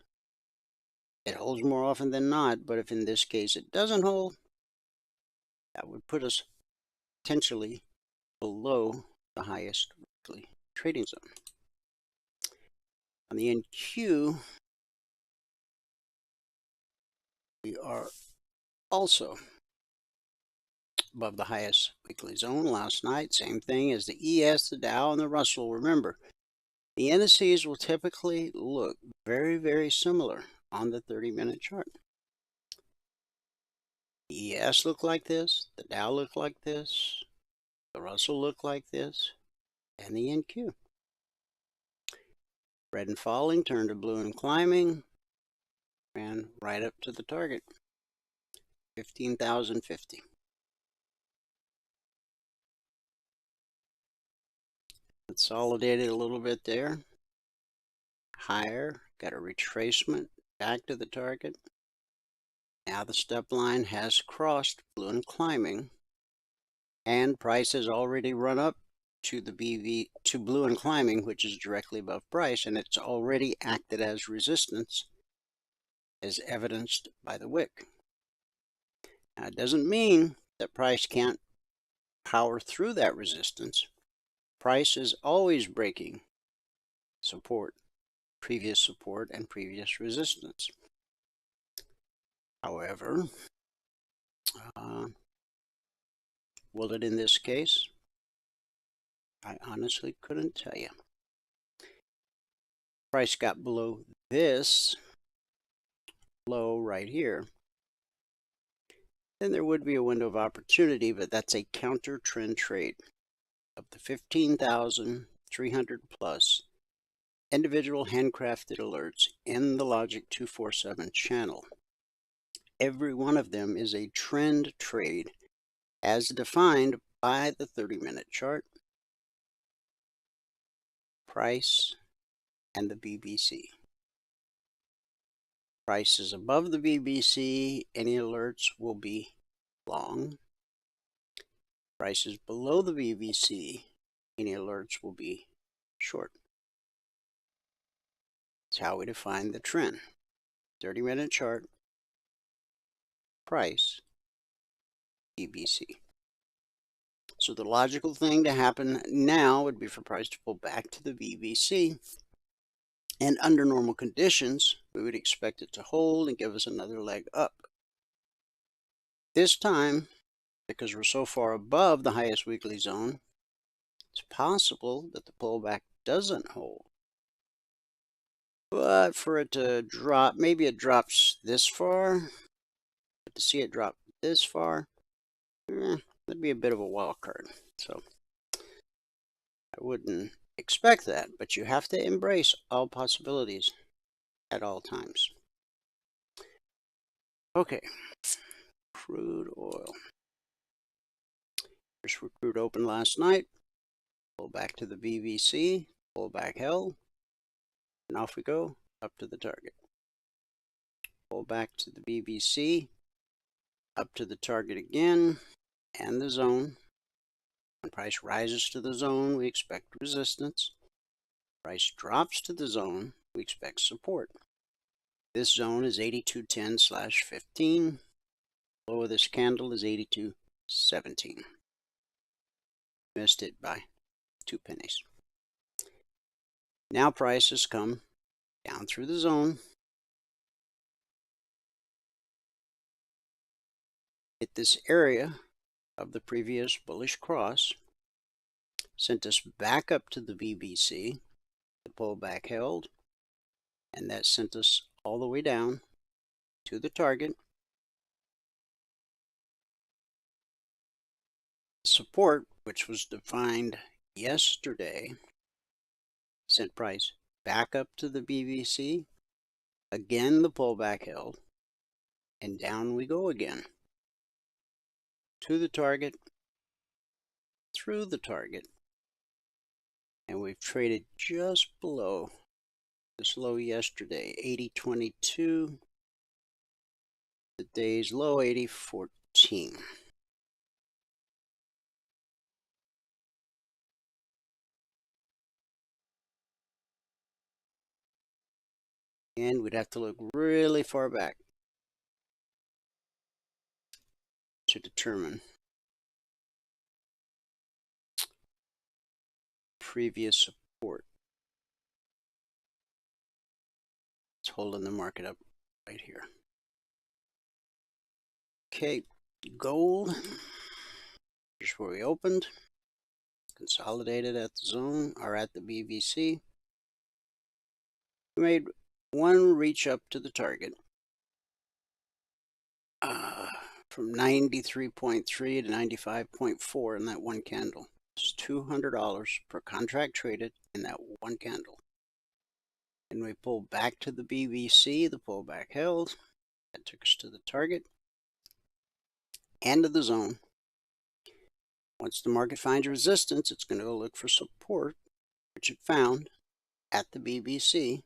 it holds more often than not, but if in this case it doesn't hold, that would put us potentially below the highest weekly trading zone. On the NQ, we are also above the highest weekly zone last night. Same thing as the ES, the Dow, and the Russell. Remember, the indices will typically look very, very similar on the 30-minute chart. The ES looked like this, the Dow looked like this, the Russell looked like this, and the NQ. Red and falling, turned to blue and climbing, ran right up to the target, 15,050. Consolidated a little bit there. Higher, got a retracement back to the target. Now the step line has crossed blue and climbing, and price has already run up to the blue and climbing, which is directly above price, and it's already acted as resistance, as evidenced by the wick. Now it doesn't mean that price can't power through that resistance. Price is always breaking support, previous and previous resistance. However, will it in this case? I honestly couldn't tell you. Price got below this low right here. then there would be a window of opportunity, but that's a counter trend trade. Of the 15,300 plus individual handcrafted alerts in the Logic 247 channel, every one of them is a trend trade as defined by the 30-minute chart, price, and the BBC. Price is above the BBC, any alerts will be long. Price is below the BBC, any alerts will be short. That's how we define the trend. 30-minute chart, price, BBC. So the logical thing to happen now would be for price to pull back to the BBC. And under normal conditions, we would expect it to hold and give us another leg up. This time, because we're so far above the highest weekly zone, it's possible that the pullback doesn't hold. But for it to drop, maybe it drops this far, but to see it drop this far, that'd be a bit of a wild card. So I wouldn't expect that, but you have to embrace all possibilities at all times. Okay, crude oil. Here's where crude opened last night. Pull back to the BBC, pull back held, and off we go up to the target. Pull back to the BBC, up to the target again, and the zone. When price rises to the zone, we expect resistance. Price drops to the zone, we expect support. This zone is 82.10/15. Low of this candle is 82.17. Missed it by 2 pennies. Now price has come down through the zone. Hit this area of the previous bullish cross, sent us back up to the BBC, the pullback held, and that sent us all the way down to the target. Support, which was defined yesterday, sent price back up to the BBC, again the pullback held, and down we go again. To the target, through the target, and we've traded just below this low yesterday, 80.22, the day's low 80.14. And we'd have to look really far back to determine previous support. It's holding the market up right here. Okay, gold. Here's where we opened. Consolidated at the zone, or at the BBC. We made one reach up to the target. From 93.3 to 95.4 in that one candle. It's $200 per contract traded in that one candle. And we pulled back to the BBC, the pullback held. That took us to the target and to the zone. Once the market finds resistance, it's going to go look for support, which it found at the BBC,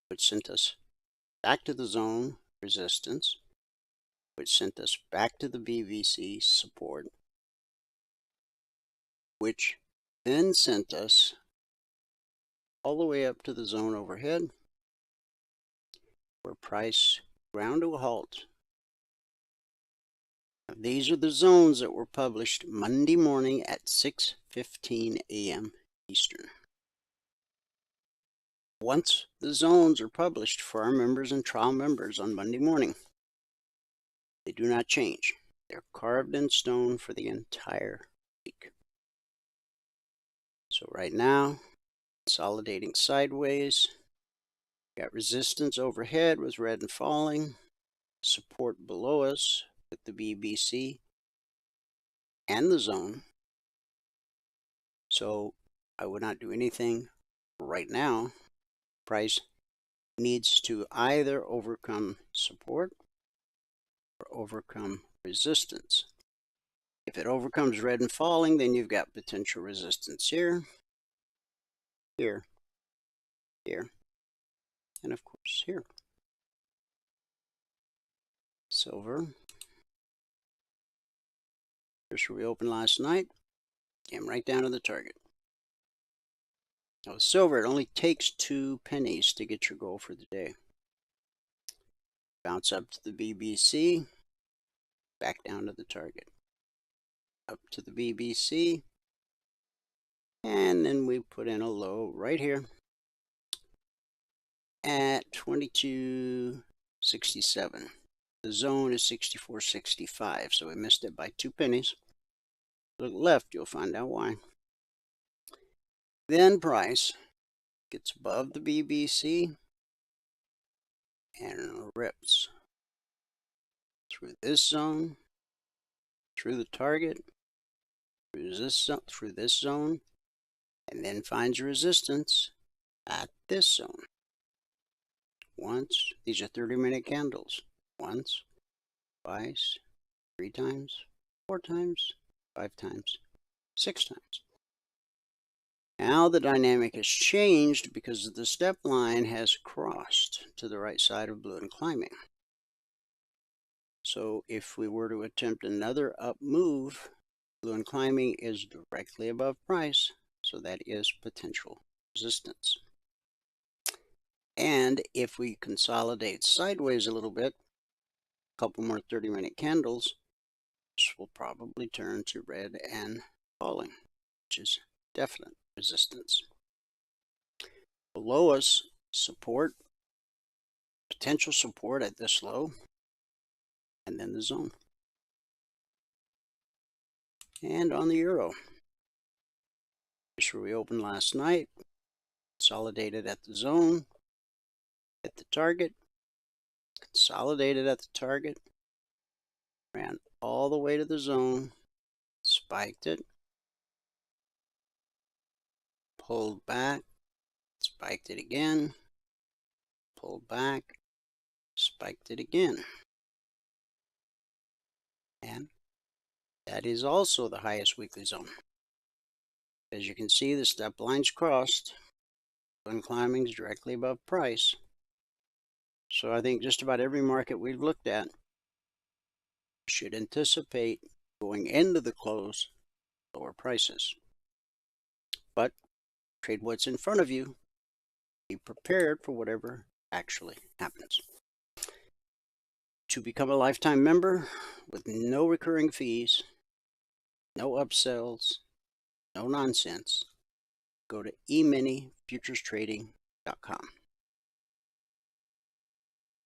which sent us back to the zone resistance, which sent us back to the BBC support, which then sent us all the way up to the zone overhead, where price ground to a halt. Now, these are the zones that were published Monday morning at 6:15 a.m. Eastern. Once the zones are published for our members and trial members on Monday morning, they do not change. They're carved in stone for the entire week. So right now, consolidating sideways. Got resistance overhead with red and falling. Support below us with the BBC and the zone. So I would not do anything right now. Price needs to either overcome support or overcome resistance. If it overcomes red and falling, then you've got potential resistance here, here, here, and of course here. Silver. Here's where we opened last night. Came right down to the target. Now with silver, it only takes 2 pennies to get your goal for the day. Bounce up to the BBC, back down to the target. Up to the BBC, and then we put in a low right here at 22.67. The zone is 64.65, so we missed it by 2 pennies. Look left, you'll find out why. Then price gets above the BBC and rips through this zone, through the target, through this zone, and then finds resistance at this zone. Once, these are 30-minute candles. Once, twice, 3 times, 4 times, 5 times, 6 times. Now the dynamic has changed because the step line has crossed to the right side of blue and climbing. So if we were to attempt another up move, blue and climbing is directly above price, so that is potential resistance. And if we consolidate sideways a little bit, a couple more 30-minute candles, this will probably turn to red and falling, which is definite resistance. Below us, support, potential support at this low, and then the zone. And on the euro, here's where we opened last night, consolidated at the zone, hit the target, consolidated at the target, ran all the way to the zone, spiked it, pulled back, spiked it again, pulled back, spiked it again. And that is also the highest weekly zone. As you can see, the step line's crossed when climbing is directly above price. So I think just about every market we've looked at should anticipate going into the close lower prices. But trade what's in front of you. Be prepared for whatever actually happens. To become a lifetime member with no recurring fees, no upsells, no nonsense, go to eminifuturestrading.com.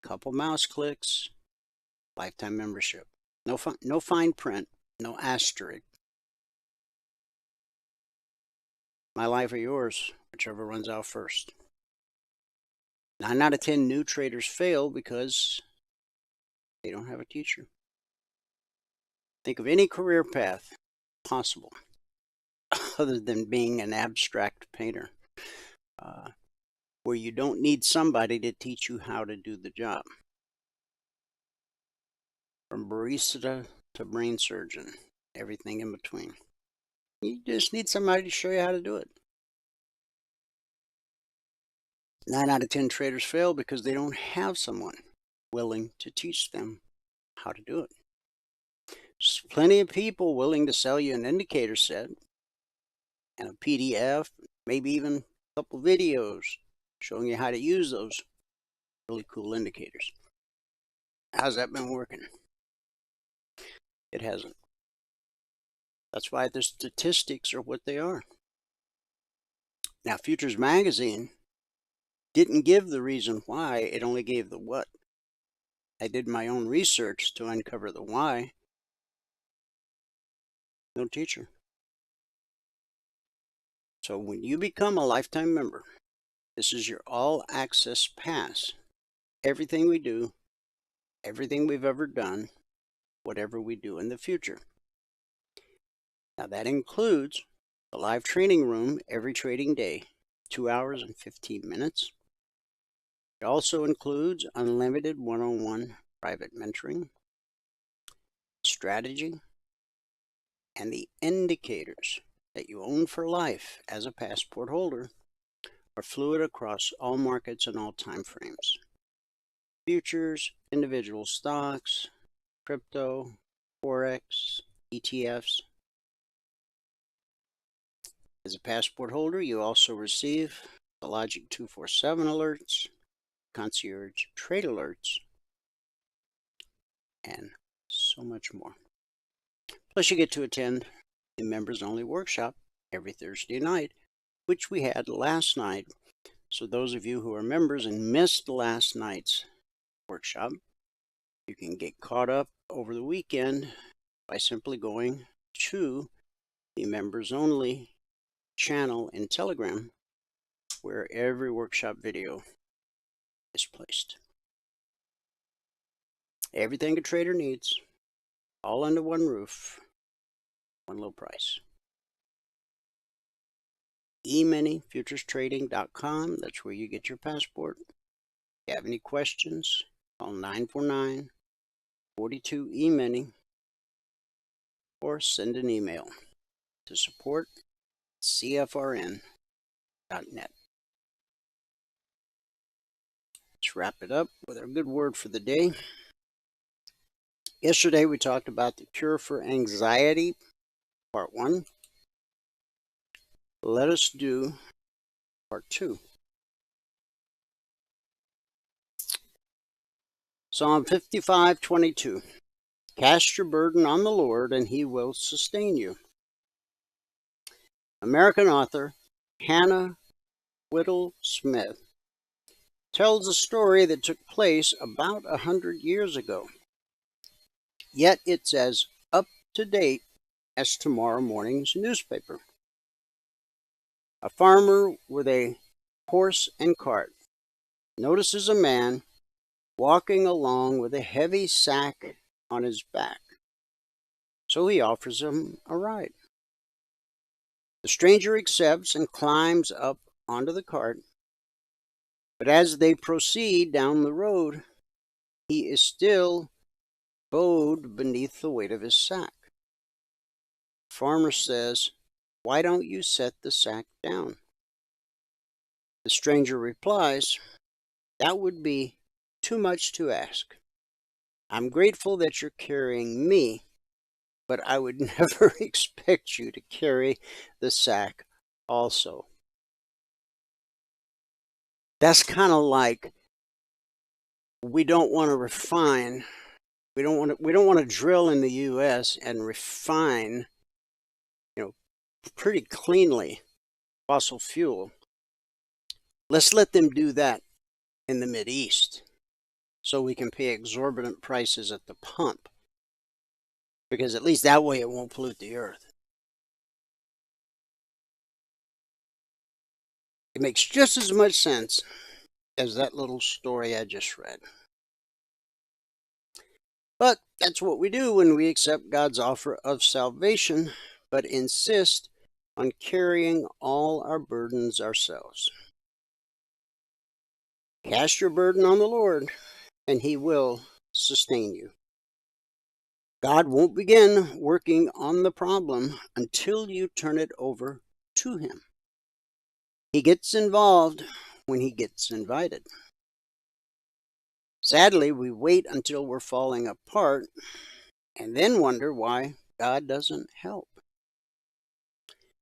Couple mouse clicks, lifetime membership. No fine print, no asterisk. My life or yours, whichever runs out first. 9 out of 10 new traders fail because they don't have a teacher. Think of any career path possible other than being an abstract painter, where you don't need somebody to teach you how to do the job. From barista to brain surgeon, everything in between. You just need somebody to show you how to do it. 9 out of 10 traders fail because they don't have someone willing to teach them how to do it. There's plenty of people willing to sell you an indicator set and a PDF, maybe even a couple videos showing you how to use those really cool indicators. How's that been working? It hasn't. That's why the statistics are what they are. Now, Futures Magazine didn't give the reason why, it only gave the what. I did my own research to uncover the why. No teacher. So when you become a lifetime member, this is your all-access pass. Everything we do, everything we've ever done, whatever we do in the future. Now that includes the live training room every trading day, 2 hours and 15 minutes. It also includes unlimited one-on-one private mentoring, strategy, and the indicators that you own for life as a passport holder are fluid across all markets and all time frames. Futures, individual stocks, crypto, forex, ETFs. As a passport holder, you also receive the Logic 247 alerts, concierge trade alerts, and so much more. Plus, you get to attend the members only workshop every Thursday night, which we had last night. So those of you who are members and missed last night's workshop, you can get caught up over the weekend by simply going to the members only channel in Telegram, where every workshop video is placed. Everything a trader needs, all under one roof, one low price. EMiniFuturesTrading.com, that's where you get your passport. If you have any questions, call 949-42-EMINI or send an email to support@cfrn.net. Let's wrap it up with our good word for the day. Yesterday we talked about the cure for anxiety, part 1. Let us do part 2. Psalm 55:22. Cast your burden on the Lord, and he will sustain you. American author Hannah Whittle Smith tells a story that took place about 100 years ago. Yet it's as up to date as tomorrow morning's newspaper. A farmer with a horse and cart notices a man walking along with a heavy sack on his back. So he offers him a ride. The stranger accepts and climbs up onto the cart. But as they proceed down the road, he is still bowed beneath the weight of his sack. The farmer says, "Why don't you set the sack down?" The stranger replies, "That would be too much to ask. I'm grateful that you're carrying me, but I would never expect you to carry the sack also." That's kind of like we don't want to refine. We don't want to drill in the U.S. and refine, pretty cleanly fossil fuel. Let's let them do that in the Mideast so we can pay exorbitant prices at the pump, because at least that way it won't pollute the earth. It makes just as much sense as that little story I just read. But that's what we do when we accept God's offer of salvation, but insist on carrying all our burdens ourselves. Cast your burden on the Lord, and he will sustain you. God won't begin working on the problem until you turn it over to him. He gets involved when he gets invited. Sadly, we wait until we're falling apart and then wonder why God doesn't help.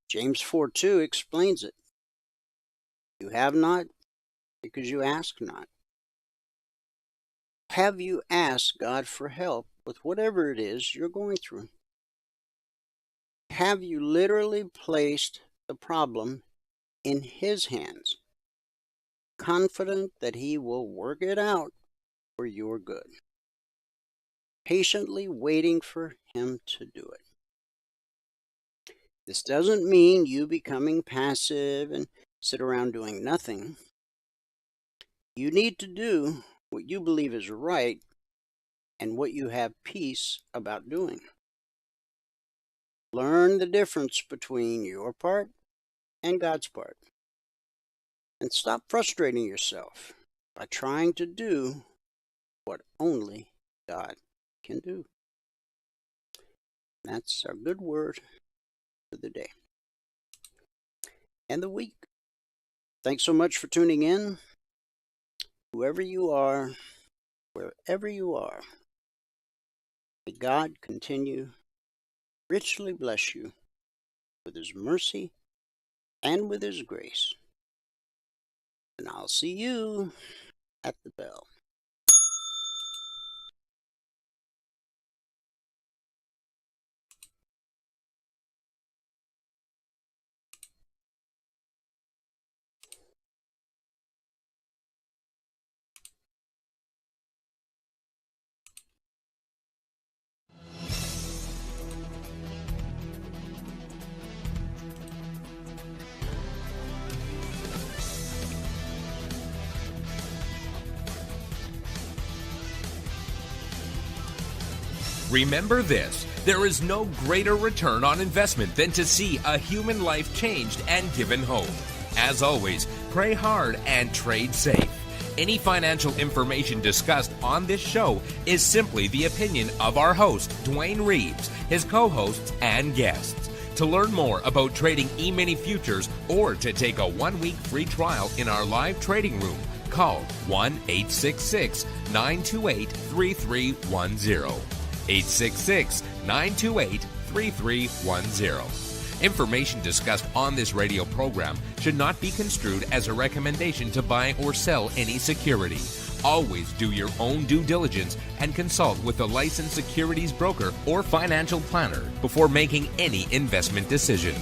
James 4:2 explains it. You have not because you ask not. Have you asked God for help with whatever it is you're going through? Have you literally placed the problem in his hands, confident that he will work it out for your good, patiently waiting for him to do it? This doesn't mean you becoming passive and sit around doing nothing. You need to do what you believe is right and what you have peace about doing. Learn the difference between your part and God's part. And stop frustrating yourself by trying to do what only God can do. That's our good word for the day and the week. Thanks so much for tuning in. Whoever you are, wherever you are, may God continue richly bless you with His mercy and with His grace. And I'll see you at the bell. Remember this, there is no greater return on investment than to see a human life changed and given hope. As always, pray hard and trade safe. Any financial information discussed on this show is simply the opinion of our host, Dwayne Reeves, his co-hosts, and guests. To learn more about trading E-mini futures or to take a 1-week free trial in our live trading room, call 1-866-928-3310. 866-928-3310. Information discussed on this radio program should not be construed as a recommendation to buy or sell any security. Always do your own due diligence and consult with a licensed securities broker or financial planner before making any investment decision.